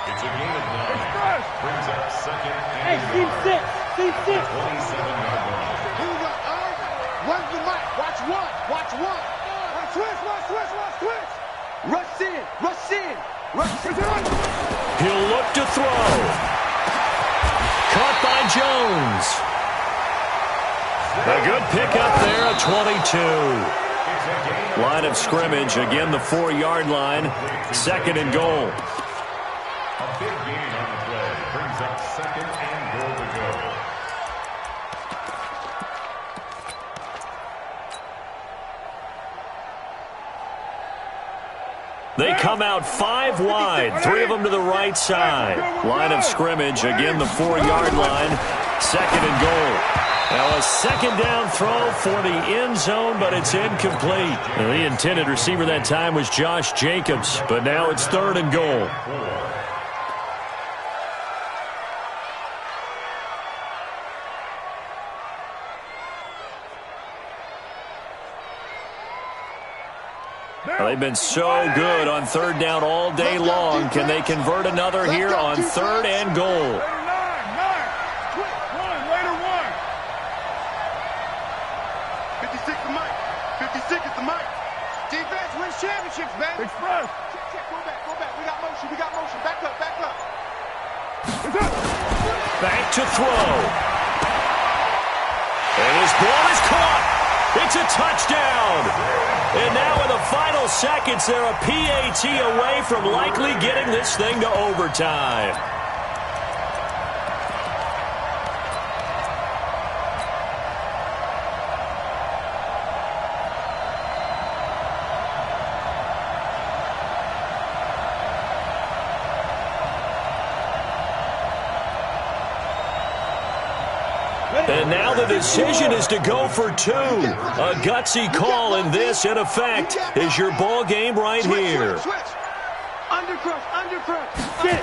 It's a gain of 9. Brings up second and Hey, team 6. Team 6. 27-yard line. Here we go. Run the mic. Watch one. Watch one. Switch. Rush in. He'll look to throw. Caught by Jones. A good pickup there at 22. Line of scrimmage, again the 4-yard line. 2nd and goal. A big gain on the play. Brings up second and goal to go. They come out 5 wide, 3 of them to the right side. Line of scrimmage, again the 4-yard line, 2nd and goal. Now a 2nd down throw for the end zone, but it's incomplete. And the intended receiver that time was Josh Jacobs, but now it's 3rd and goal. They've been so good on 3rd down all day long. Can they convert another here on 3rd and goal? 56 is the mic. 56 is the mic. Defense wins championships, man. Express. Check. Go back. We got motion. Back up. Back to throw. And his ball is caught. It's a touchdown. And now in the final seconds, they're a PAT away from likely getting this thing to overtime. And now the decision is to go for 2. A gutsy call, and this, in effect, is your ball game right here. Switch. Undercrush. Sit.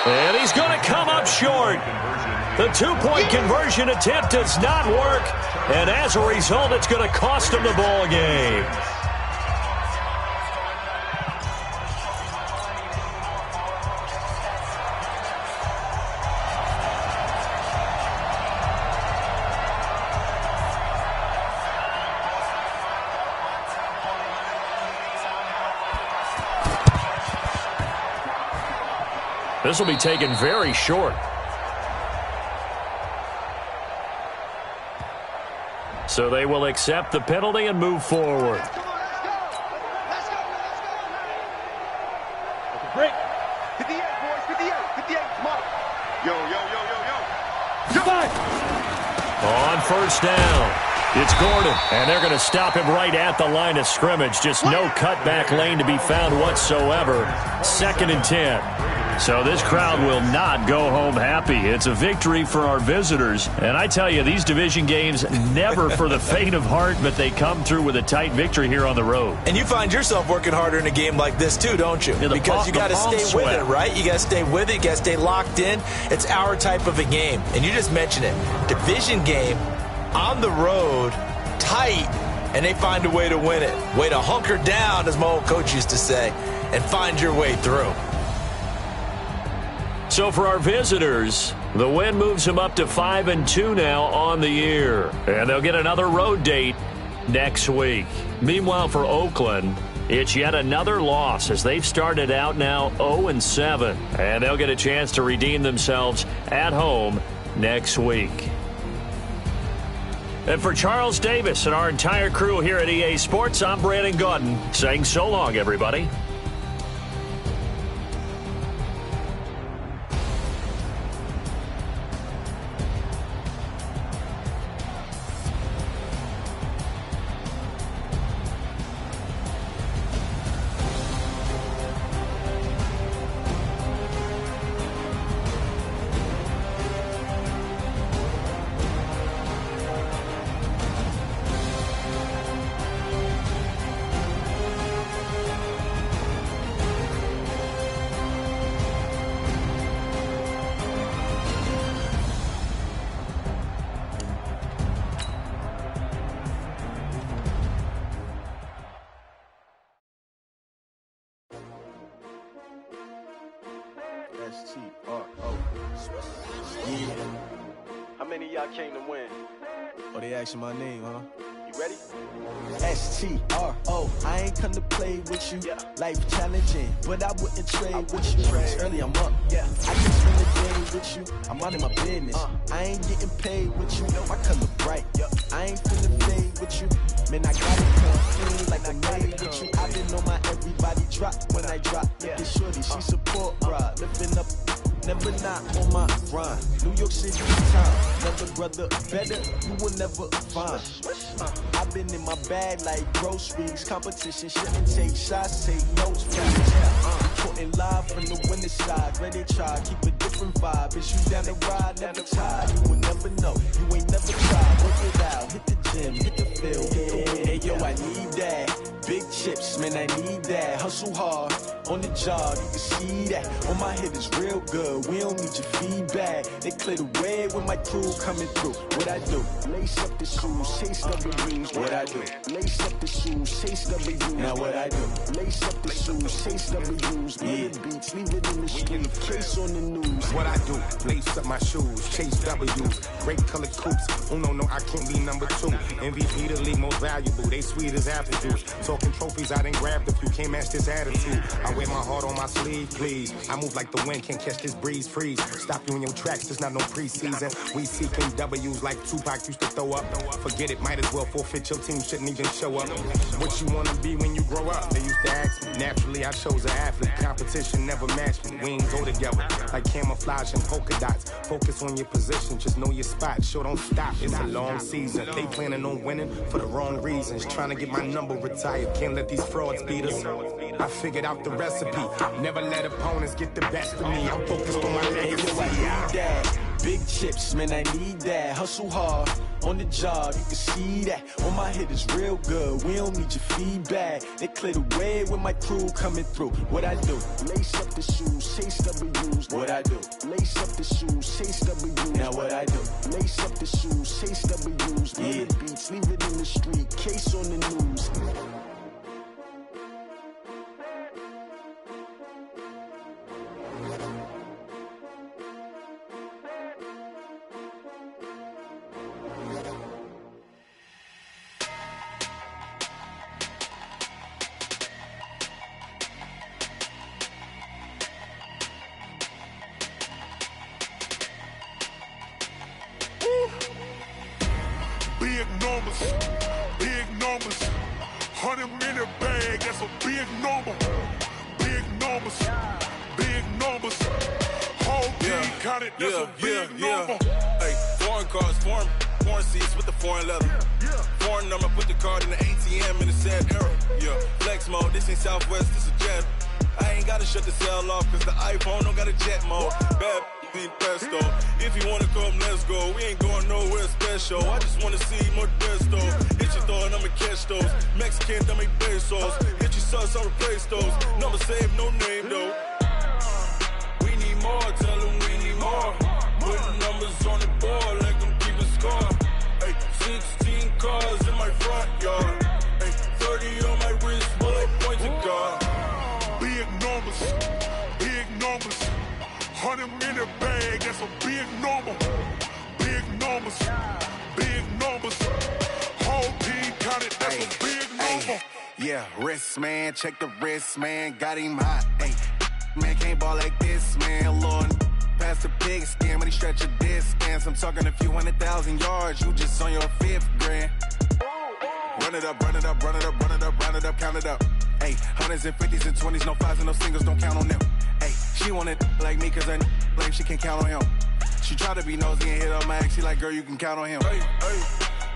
And he's going to come up short. The 2-point conversion attempt does not work, and as a result, it's going to cost him the ball game. This will be taken very short. So they will accept the penalty and move forward. Let's go. Break. 58, boys. 58. Come on. Yo. On first down. It's Gordon, and they're going to stop him right at the line of scrimmage. Just no cutback lane to be found whatsoever. 2nd and 10. So this crowd will not go home happy. It's a victory for our visitors. And I tell you, these division games, never for the faint of heart, but they come through with a tight victory here on the road. And you find yourself working harder in a game like this too, don't you? Yeah, because you got to stay with it, right? You got to stay with it. You got to stay locked in. It's our type of a game. And you just mentioned it. Division game on the road, tight, and they find a way to win it. Way to hunker down, as my old coach used to say, and find your way through. So for our visitors, the win moves them up to 5-2 now on the year. And they'll get another road date next week. Meanwhile, for Oakland, it's yet another loss as they've started out now 0-7. And they'll get a chance to redeem themselves at home next week. And for Charles Davis and our entire crew here at EA Sports, I'm Brandon Gaudin saying so long, everybody. S-T-R-O. Yeah. How many of y'all came to win? Oh, they asking my name, huh? You ready? S-T-R-O. I ain't come to play with you. Yeah. Life challenging, but I wouldn't trade with you. It's early, I'm up. Yeah. I can spend the day with you. I'm minding my business. I ain't getting paid with you. My color bright. I ain't finna fade with you. Man, I gotta come clean like I'm made with you. I've been on my everybody drop when I drop. Look at shorty, she support ride. Lifting up, never not on my grind. New York City time, another brother better, you will never find. I've been in my bag like groceries. Competition shouldn't take shots, take notes. Reporting live from the winning side. Ready to try, keep a different vibe. Is you down the ride, never tired. You will never know, you ain't never tried. Work it out, hit the gym, hit the field. Hey yo, I need that. Big chips, man, I need that. Hustle hard, on the job, you can see that. On my head is real good, we don't need your feedback. They clear the way with my crew coming through. What I do? Lace up the shoes, chase W's. What I do? Lace up the shoes, chase W's. Now what I do? Lace up the shoes, chase W's. Yeah. Beats, leave it in the street, case on the news. What I do? Lace up my shoes, chase W's. Great colored coops. Oh no, I can't be number 2. MVP the league most valuable. They sweet as apple juice. Talking trophies, I didn't grab the few. Can't match this attitude. I wear my heart on my sleeve, please. I move like the wind, can't catch this breeze, freeze. Stop you in your tracks, there's not no preseason. We seeking W's like Tupac used to throw up. Forget it, might as well forfeit. Your team shouldn't even show up. What you wanna be when you grow up? They used to ask me. Naturally, I chose an athlete. Competition never matched me. We ain't go together like camouflage and polka dots. Focus on your position, just know your spot. Sure, don't stop. It's a long season. They planning on winning for the wrong reasons. Trying to get my number retired. Can't let these frauds beat us. I figured out the recipe. Never let opponents get the best of me. I'm focused on my legacy. I need that. Big chips, man, I need that. Hustle hard, on the job, you can see that. On my head is real good, we don't need your feedback. They clear the way with my crew coming through. What I do? Lace up the shoes, chase W's. What I do? Lace up the shoes, chase W's. Now what I do? Lace up the shoes, chase W's. Yeah. Beats, leave it in the street, case on the news. Big numbers, 100-minute bag, that's a big number. Big numbers, whole team counted, that's a big number. Hey, foreign cars for me. foreign seats with the foreign leather. Foreign number, put the card in the ATM in the sad era. Yeah, flex mode, this ain't Southwest, this is jet. I ain't gotta shut the cell off, cause the iPhone don't got a jet mode. Bad be pesto. If you wanna come, let's go. We ain't going nowhere special. I just wanna see more desto. Hit your thought, I'ma catch those. Mexican, dummy pesos. Hit your sus, I'll replace those. Number save, no name though. We need more, tell them we need more. Putting numbers on the board, let them keep a score. Ay, 16 cars in my front yard. Ay, 30 on my wrist, bullet point to God. Big numbers, big numbers. 100 in the bag, that's a big number. Big numbers, big numbers. Whole team counted, that's a big number. Yeah, wrist man, check the wrist man, got him hot. Ay, man can't ball like this, man. Lord, past the pig skin, but he stretch a distance. I'm talking a few 100,000 yards, you just on your 5th grand. Run it up, run it up, run it up, run it up, round it up, count it up. Ayy, 100s and 50s and 20s, no 5s and no singles, don't count on them. Ayy, she want it like me, cause her like she can count on him. She try to be nosy and hit up my ex, she like, girl, you can count on him. Hey, hey,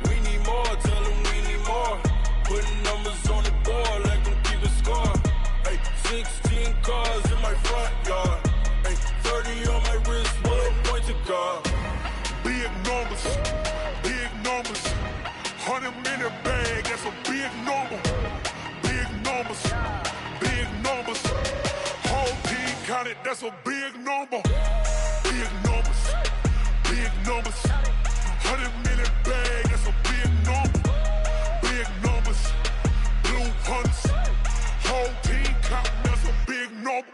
we need more, tell them we need more. Putting numbers on the board, let them keep a score. Hey, 16 cars in my front yard. Hey, 30 on my wrist, bullet point to God. Big numbers, big numbers. 100 in the bag, that's a big number. Big numbers, big numbers. Whole team counted, that's a big number. Big numbers, big numbers. 100 in the bag, that's a big number. Big numbers, blue hunts. Whole team counting, that's a big number.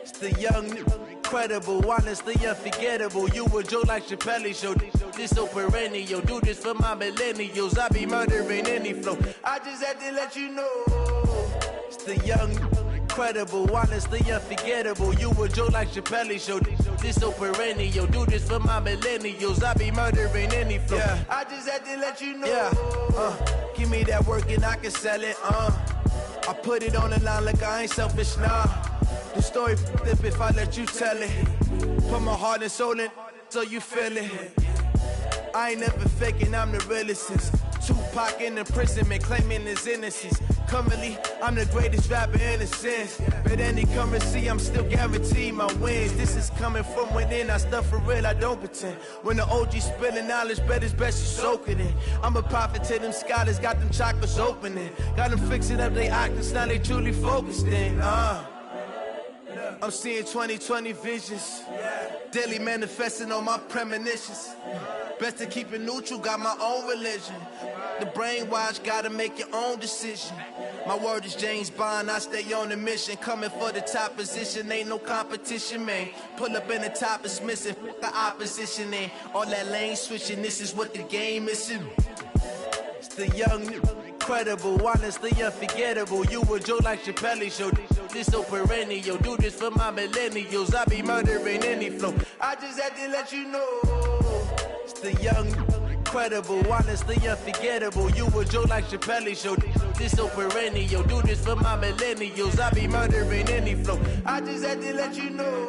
It's the young, incredible, honestly unforgettable. You a joke like Chappelle show. This so perennial. Do this for my millennials. I be murdering any flow. I just had to let you know. It's the young, incredible, honestly unforgettable. You a joke like Chappelle show. This so perennial. Do this for my millennials. I be murdering any flow. Yeah. I just had to let you know. Yeah. Give me that work and I can sell it. I put it on the line like I ain't selfish, nah. The story flip if I let you tell it. Put my heart and soul in so you feel it. I ain't never faking, I'm the realest since Tupac in imprisonment, claiming his innocence. Currently, I'm the greatest rapper in a sense. But any currency, I'm still guaranteed my wins. This is coming from within, I stuff for real, I don't pretend. When the OG spilling knowledge, bet it's best you soak it in. I'm a prophet to them scholars, got them chakras opening. Got them fixing up they octaves, now they truly focused in. I'm seeing 2020 visions. Daily manifesting on my premonitions. Best to keep it neutral, got my own religion. The brainwash, gotta make your own decision. My word is James Bond, I stay on the mission. Coming for the top position, ain't no competition, man. Pull up in the top is missing, the opposition ain't. All that lane switching, this is what the game is. It's the young, incredible, honestly unforgettable. You a joke like Chappelle show. This so perennial. Do this for my millennials. I be murdering any flow. I just had to let you know. It's the young, incredible, honestly unforgettable. You a joke like Chappelle show. This so perennial. Do this for my millennials. I be murdering any flow. I just had to let you know.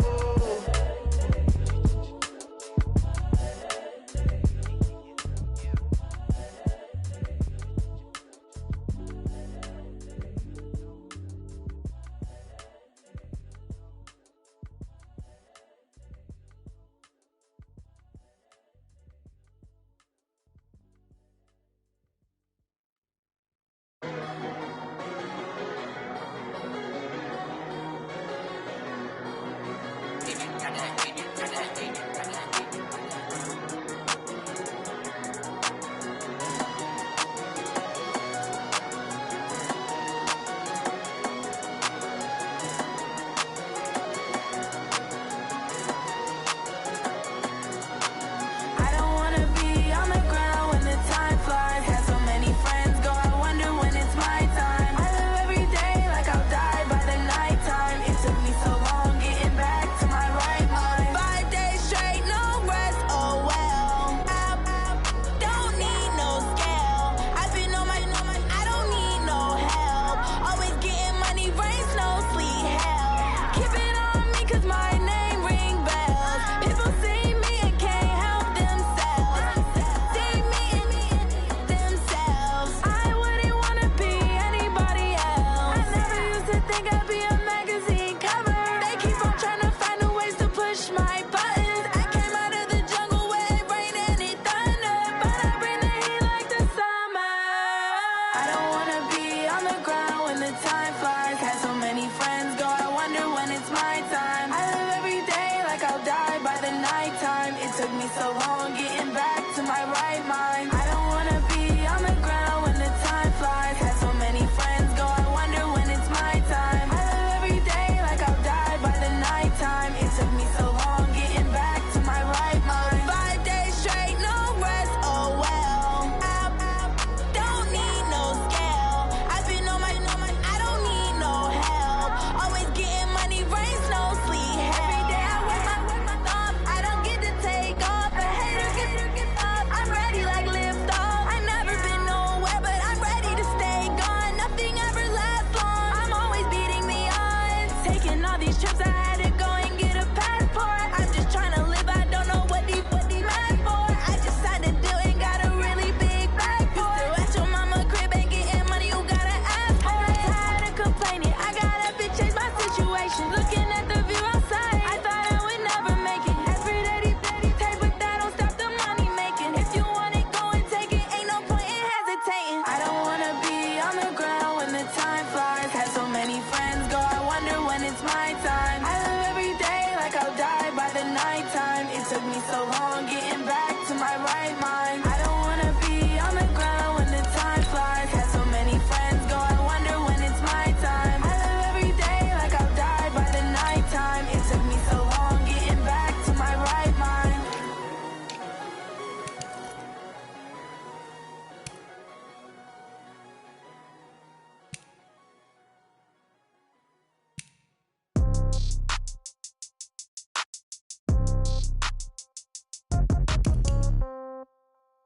it's my time. I live every day like I'll die by the nighttime. It took me so long getting back to my right mind. I don't wanna be on the ground when the time flies. Had so many friends go, I wonder when it's my time. I live every day like I'll die by the nighttime. It took me so long getting back to my right mind.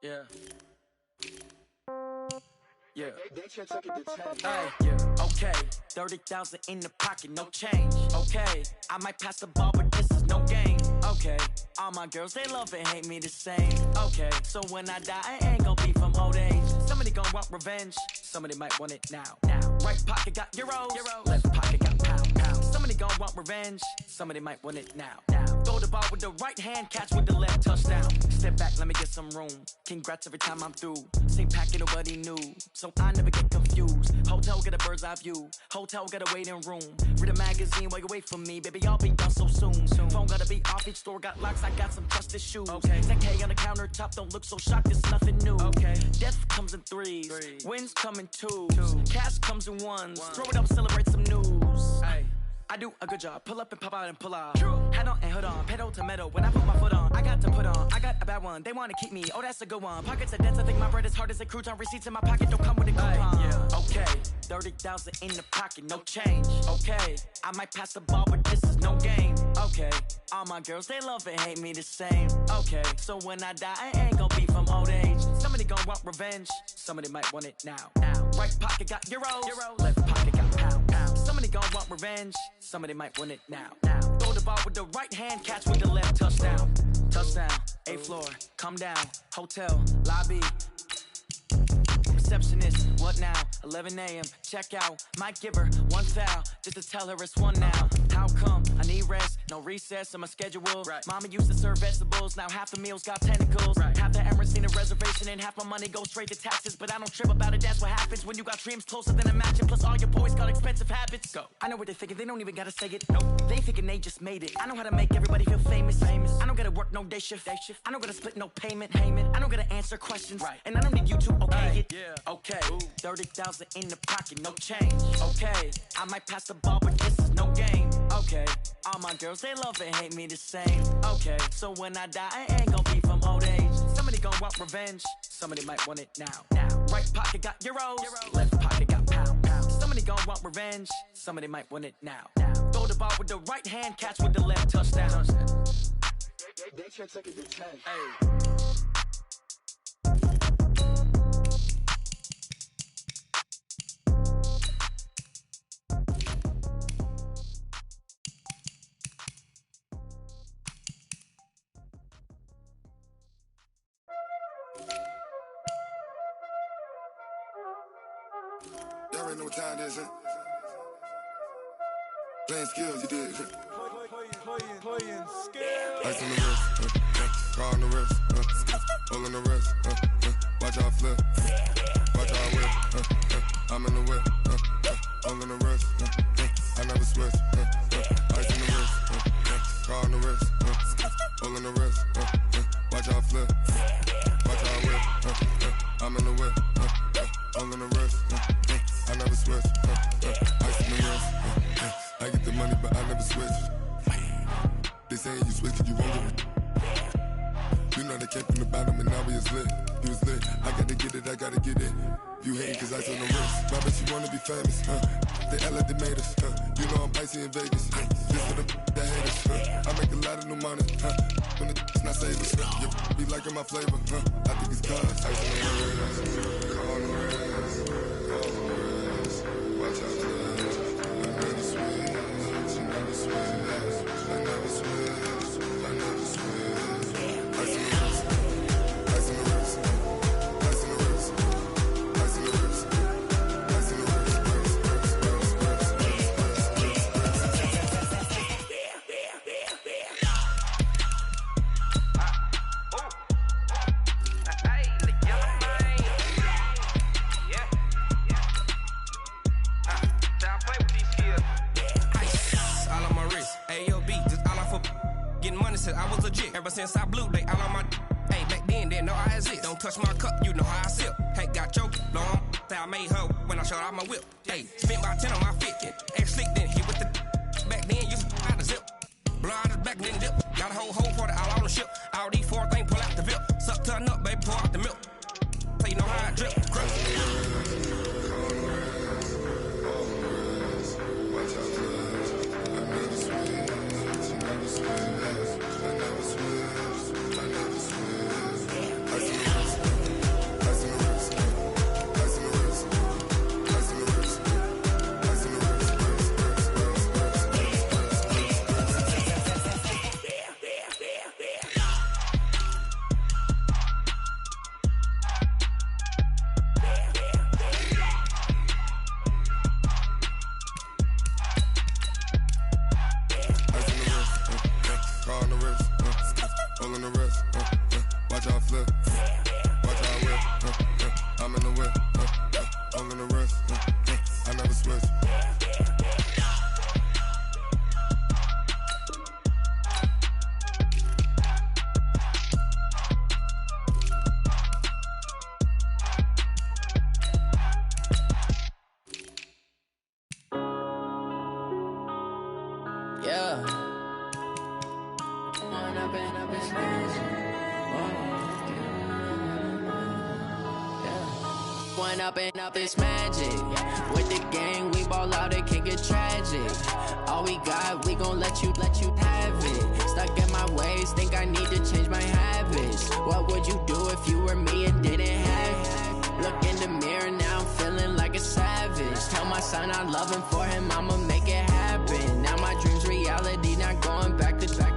Yeah. Yeah. Hey, yeah. Okay. 30,000 in the pocket, no change. Okay. I might pass the ball, but this is no game. Okay. All my girls, they love and hate me the same. Okay. So when I die, I ain't gonna be from old age. Somebody gonna want revenge. Somebody might want it now. Right pocket got euros. Left pocket got pound. Somebody gonna want revenge. Somebody might want it now. Throw the ball with the right hand, catch with the left, touchdown. Step back, let me get some room. Congrats every time I'm through. Same packet, nobody knew, so I never get confused. Hotel get a bird's eye view. Hotel get a waiting room. Read a magazine while you wait for me, baby. I'll be done so soon. Phone gotta be off. Each store got locks. I got some trusted shoes. Okay. 10K on the countertop. Don't look so shocked. It's nothing new. Okay. Death comes in threes. Wins come in twos. Cash comes in ones. Throw it up, celebrate some news. Hey. I do a good job. Pull up and pop out and pull out. Head on and hood on. Pedal to metal. When I put my foot on, I got to put on. I got a bad one. They want to keep me. Oh, that's a good one. Pockets are dense. I think my bread is hard as a crouton. Receipts in my pocket don't come with a coupon. Yeah. Okay. 30,000 in the pocket. No change. Okay. I might pass the ball, but this is no game. Okay. All my girls, they love and hate me the same. Okay. So when I die, I ain't gonna be from old age. Somebody gonna want revenge. Somebody might want it now. Right pocket got euros. Left pocket got pound. Somebody gonna want revenge. Somebody might want it now. Throw the ball with the right hand, catch with the left, touchdown. Touchdown, 8th floor, come down. Hotel, lobby. Receptionist, what now? 11 a.m., check out. Might give her one foul, just to tell her it's one now. How come? I need rest, no recess in my schedule. Right. Mama used to serve vegetables, now half the meals got tentacles. Right. Half the Emirates seen a reservation and half my money goes straight to taxes. But I don't trip about it, that's what happens when you got dreams closer than a match. And plus all your boys got expensive habits. Go. I know what they're thinking, they don't even gotta say it. Nope. They thinking they just made it. I know how to make everybody feel famous. I don't gotta work no day shift. I don't gotta split no payment. I don't gotta answer questions. Right. And I don't need you to okay it. Yeah. Okay. 30,000 in the pocket, no change. Okay. I might pass the ball, but this is no game. Okay. All my girls, they love and hate me the same. Okay. So when I die, I ain't gonna be from old age. Somebody gonna want revenge. Somebody might want it now. Right pocket got euros. Left pocket got pound. Somebody gonna want revenge. Somebody might want it now. Throw the ball with the right hand, catch with the left, touchdown. They should take it to 10. Hey. Y'all already know what time it is, huh? Playing skills, you did. Playing skills. Ice on the wrist, car on the wrist, hole in the wrist, watch out flip, watch out whip, I'm in the whip, hole in the wrist, I never switch, ice on the wrist, car on the wrist, hole in the wrist, watch out flip, watch out whip, I'm in the whip, hole in the wrist, I never switch, ice on the wrist, I get the money but I never switch. They saying you switch cause you won't get it. You know they came from the bottom and now we is lit. You was lit, I gotta get it, I gotta get it. You hate cause ice on the wrist. My bitch, you wanna be famous, They Ella, they made us, You know I'm icy in Vegas, This for the that hate us, I make a lot of new money, When it's not savers, You be liking my flavor, I think it's cause ice on the wrist. Car on the wrist, car on the wrist. Watch out for this. I never switch, I never switch. I never switch, I never switch. Ice on the wrist, ice on the wrist, ice on the wrist, ice on the wrist, ice on the wrist, since I blew, they all on my hey, back then, didn't know I exist. Don't touch my cup, you know how I sip. Hey, got choked, long, I made her when I showed out my whip. Hey, spent about 10 on my 50. Ex-slick, then hit with the back then, used to out the zip. Blow out his back, then dip. Got a whole for the all on the ship. All these 4 things, pull out the VIP. Suck to a nut, baby, pour out the milk. So you know how I drip. Up this magic. With the gang, we ball out, it can get tragic. All we got, we gon' let you have it. Stuck in my ways, think I need to change my habits. What would you do if you were me and didn't have it? Look in the mirror, now I'm feeling like a savage. Tell my son I love him, for him I'ma make it happen. Now my dream's reality, not going back to back.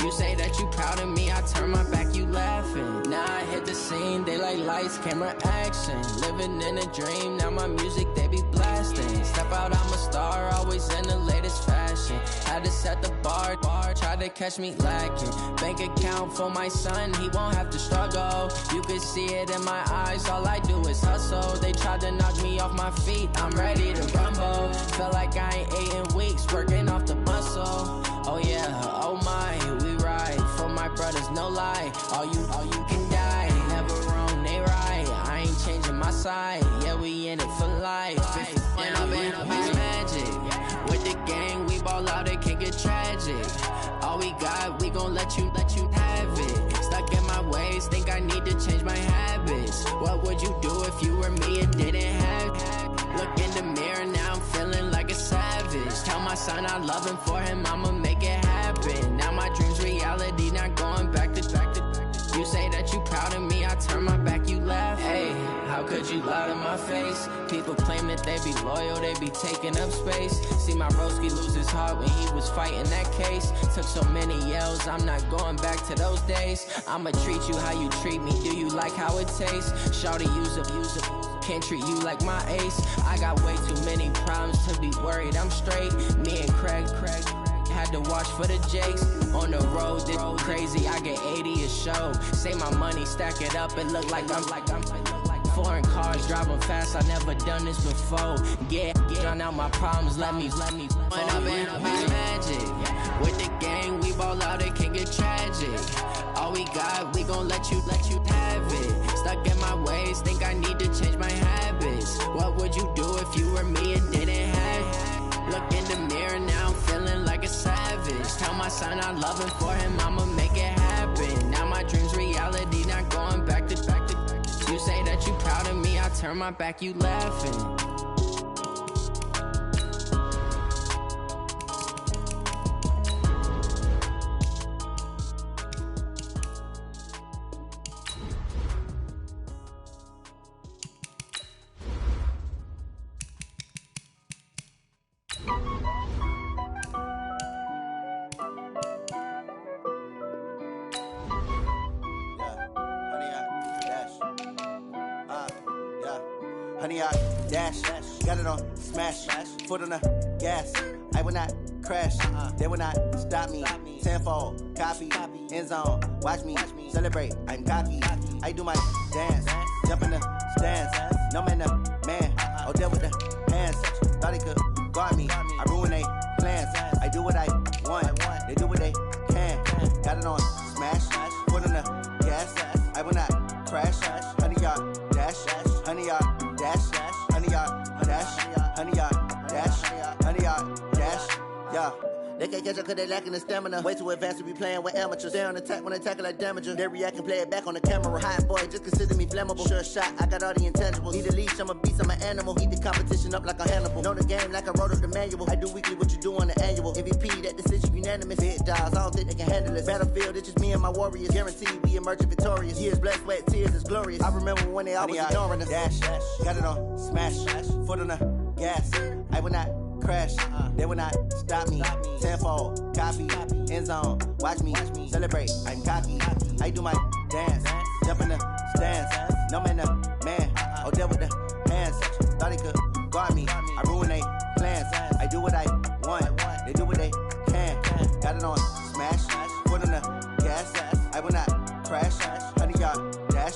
You say that you proud of me, I turn my back, you laughing. Now I hit the scene, they like lights, camera, action. Living in a dream, now my music, they be blasting. Step out, I'm a star, always in the latest fashion. Had to set the bar, try to catch me lacking. Bank account for my son, he won't have to struggle. You can see it in my eyes, all I do is hustle. They tried to knock me off my feet, I'm ready to rumble. Felt like I ain't ate in weeks, working off the muscle. Oh yeah, oh my, we ride for my brothers, no lie. All you can die, never wrong, they right. I ain't changing my side, yeah, we in it for life. When I'm in this magic, with the gang, we ball out, it can get tragic. All we got, we gon' let you have it. Stuck in my ways, think I need to change my habits. What would you do if you were me and didn't have it? Look in the mirror, now I'm feeling like a savage. Tell my son I love him, for him I'ma make it happen. Now my dream's reality, not going back to back. You say that you proud of me, I turn my back, you laugh. Hey, how could you lie to my face? People claim that they be loyal, they be taking up space. See my broski lose his heart when he was fighting that case. Took so many yells, I'm not going back to those days. I'ma treat you how you treat me, do you like how it tastes? Shawty, use up, can't treat you like my ace. I got way too many problems to be worried, I'm straight. Me and Craig had to watch for the Jakes. On the road, this crazy, I get 80 a show. Say my money, stack it up, it look like I'm foreign cars, driving fast, I never done this before. Get drown out my problems, let me When I'm in this magic, with the gang, we ball out, it can get tragic. All we got, we gon' let you have it. Stuck in my ways, think I need to change my habits. What would you do if you were me and didn't have it? Look in the mirror, now I'm feeling like a savage. Tell my son I love him, for him I'ma make it happen. Now my dream's reality, not going back to back. You say that you proud of me, I turn my back, you laughing. Honey, I dash, got it on smash, foot on the gas. I will not crash, they will not stop me. Tenfold, copy, end zone, watch me celebrate. I'm cocky, I do my dance, jump in the stands. No man, the man, oh there with the hands. Thought he could guard me, I ruin they plans. I do what I want, they do what they can. Got it on smash. 100 yard dash, 100 yard dash, 100 yard dash, 100 yard dash, yeah. They can't catch up cause they lacking the stamina. Way too advanced to be playing with amateurs. Stay on attack when they tackle like damager. They react and play it back on the camera. Hot boy, just consider me flammable. Sure shot, I got all the intangibles. Need a leash, I'm a beast, I'm an animal. Eat the competition up like a Hannibal. Know the game like I wrote up the manual. I do weekly what you do on the annual. MVP, that decision unanimous. Big dogs, I don't think they can handle it. Battlefield, it's just me and my warriors. Guaranteed we emerge victorious. Years, blood, sweat, tears, is glorious. I remember when they always ignoring us. Dash, got it on, smash, foot on the gas. I will not crash, they will not stop me. Tenfold, copy, end zone, watch me celebrate. I'm cocky, I do my dance, jump in the stands. No man, man, oh there with the hands. Thought he could guard me, I ruin they plans. I do what I want, they do what they can. Got it on smash, foot on the gas. I will not crash, 100 yard dash,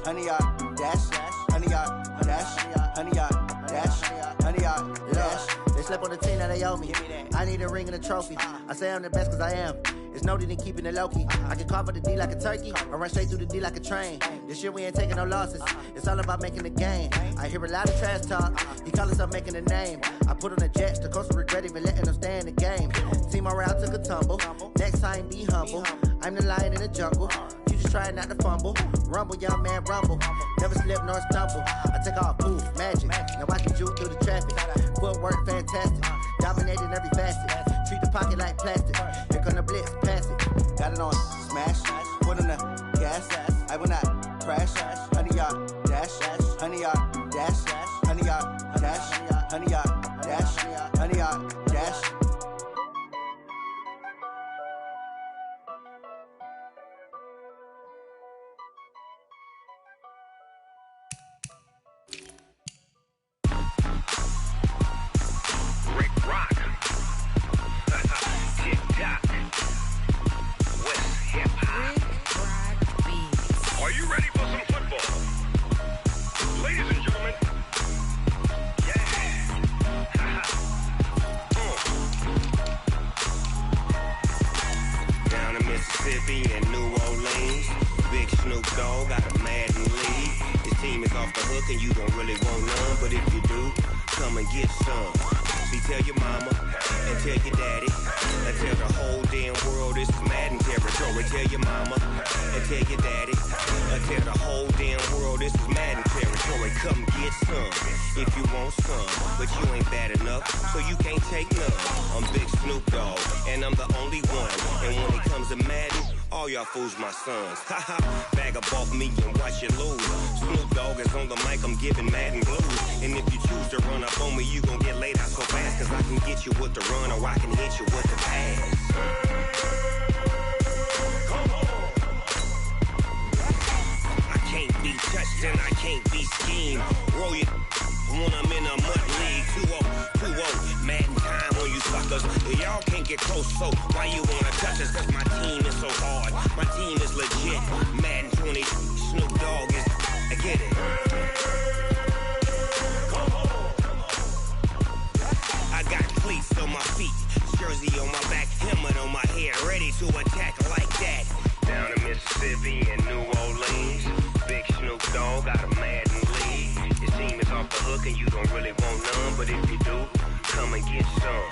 100 yard dash, 100 yard dash, 100 yard dash, 100 yard dash. They slept on the team that they owe me. I need a ring and a trophy. I say I'm the best cause I am. It's no need in keeping it low-key. I can carve up the D like a turkey or run straight through the D like a train. This year we ain't taking no losses. It's all about making the game. I hear a lot of trash talk. He call himself making a name. I put on the Jets. The coach will regret even letting them stay in the game. Team morale took a tumble. Next time be humble. I'm the lion in the jungle. You just try not to fumble. Rumble, young man, rumble. Never slip nor stumble. I take off, poof, magic. Now watch me juke through the traffic. Footwork fantastic. Dominating every facet. Treat the pocket like plastic. Here come the blitz, pass it. Got it on smash. Foot on the gas. I will not crash. 100 yard dash. 100 yard dash. 100 yard dash. 100 yard dash. 100 yard dash. Are you ready for some football? Ladies and gentlemen, Down in Mississippi and New Orleans, Big Snoop Dogg got a Madden lead. His team is off the hook and you don't really want none, but if you do, come and get some. See, tell your mama and tell your daddy and tell the whole damn world this is Madden territory. Tell your mama and tell your daddy and tell the whole damn world this is Madden territory. Come get some if you want some, but you ain't bad enough, so you can't take none. I'm Big Snoop Dogg and I'm the only one, and when it comes to Madden, all y'all fools my sons. Haha, bag up off me and watch you lose. Snoop Dogg is on the mic, I'm giving Madden blues. And if you choose to run up on me, you gon' get laid out so fast, cause I can get you with the run or I can hit you with the pass. I can't be touched and I can't be schemed. Roll you when I'm in a mud league. 2-0, Madden time on you suckers. Y'all can't get close, so why you wanna touch us? Cause my team is so hard, my team is legit. Madden 20, Snoop Dogg is, I get it. I got cleats on my feet, jersey on my back, helmet on my head, ready to attack like that. Down in Mississippi and New Orleans, Big Snoop Dogg got a Madden lead. His team is off the hook and you don't really want none, but if you do, come and get some.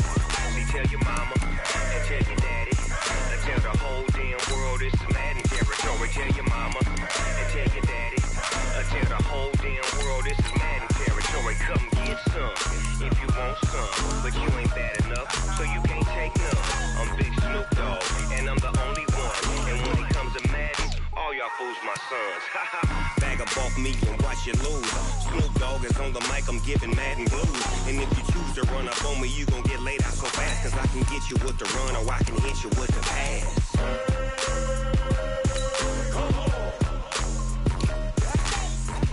See, tell your mama and tell your daddy and tell the whole damn world this is Madden territory. Tell your mama and tell your daddy and tell the whole damn world this is Madden territory. Come get some if you want some, but you ain't bad enough, so you can't take none. I'm Big Snoop Dogg and I'm the only one, and when it comes to Madden, all y'all fools my sons. Bag up off me and watch you lose. Snoop Dogg is on the mic, I'm giving Madden blues. And if you choose to run up on me, you gon' get laid out so fast, cause I can get you with the run or I can hit you with the pass.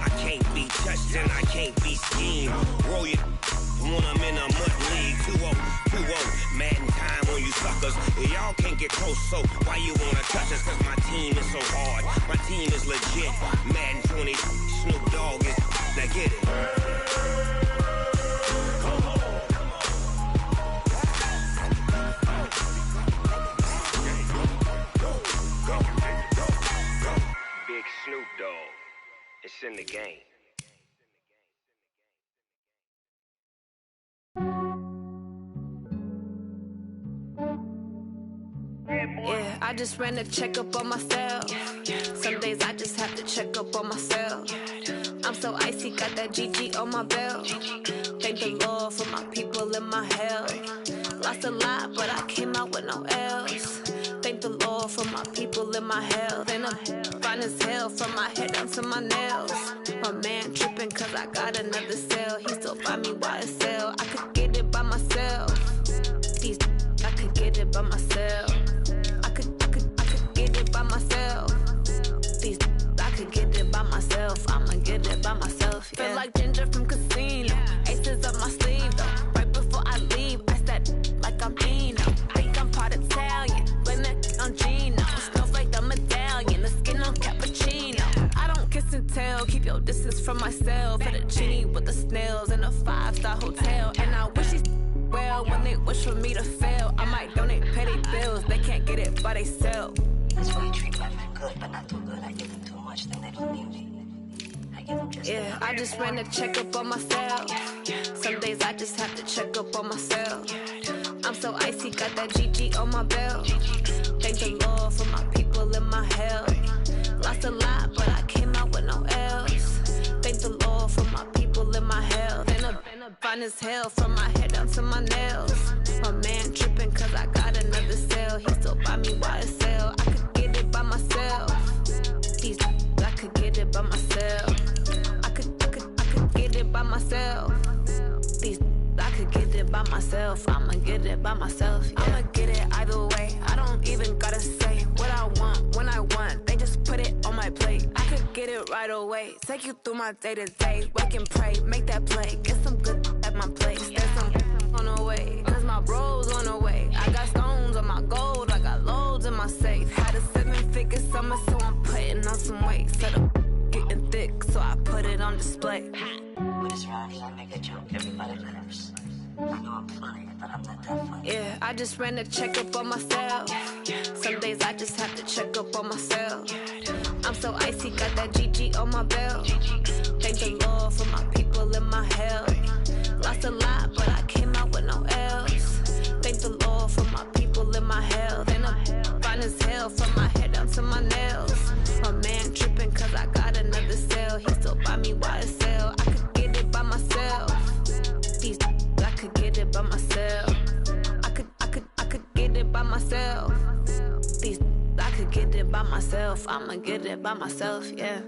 I can't be touched and I can't be schemed. Roll you when I'm in a mud league. 2-0, Madden time on you suckers. Y'all can't get close, so why you wanna touch us? Cause my team is so hard, my team is legit. Madden 20, Snoop Dogg is, now get it. Big Snoop Dogg, it's in the game. I just ran a checkup on myself. Some days I just have to check up on myself. I'm so icy, got that GG on my belt. Thank the Lord for my people in my hell. Lost a lot, but I came out with no L's. Thank the Lord for my people in my health. And I'm fine as hell from my head down to my nails. My man tripping cause I got another cell. He still buy me YSL. I could get it by myself. These I could get it by myself. I could get it by myself. These I could get it by myself. I'ma get it by myself. Yeah. Feel like Ginger from Casino. Aces up my sleeve though. Right before I leave, I said like I'm Dino. Think I'm part Italian. Blame it on Gino. Snowflake the medallion. The skin on cappuccino. I don't kiss and tell. Keep your distance from myself. For the genie with the snails in a 5-star hotel. And I wish he's well when they wish for me to fail. I might donate petty bills. They can't get it by themselves. That's why you treat my men good, but not too good. I give them too much, then they don't need me. I give them just yeah, I just ran a checkup on myself. Some days I just have to check up on myself. I'm so icy, got that GG on my belt. Thank the Lord for my people in my hell. Lost a lot, but I came out with no L's. Thank the Lord for my people in my health. And I'm fine as hell from my head down to my nails. My man tripping cause I got another cell. He still buy me YSL. I could get it by myself. These I could get it by myself. I could get it by myself. These I could get it by myself. I'ma get it by myself. Yeah. I'ma get it either way. I don't even gotta say what I want when I want. They just put it on my plate. I could get it right away. Take you through my day to day. Wake and pray, make that play. Get some good at my place. There's some on the way. Cause my bro's on the way. I got stones on my gold. I got loads in my safe. Had a 7-figure summer, so I'm putting on some weight. Set up getting thick, so I put it on display. When it's around here, I make a joke. Everybody laughs. I know I'm funny, but I'm not that funny. Yeah, I just ran a checkup on myself. Some days I just have to check up on myself. I'm so icy, got that GG on my belt. Thank the Lord for my people in my hell. Lost a lot, but I came out with no L's. Thank the Lord for my people in my health. And I'm fine as hell from my head down to my nails. My man tripping cause I got another cell. He still buy me YSL. I could get it by myself. These I could get it by myself. I could get it by myself. These I could get it by myself. I'ma get it by myself, yeah.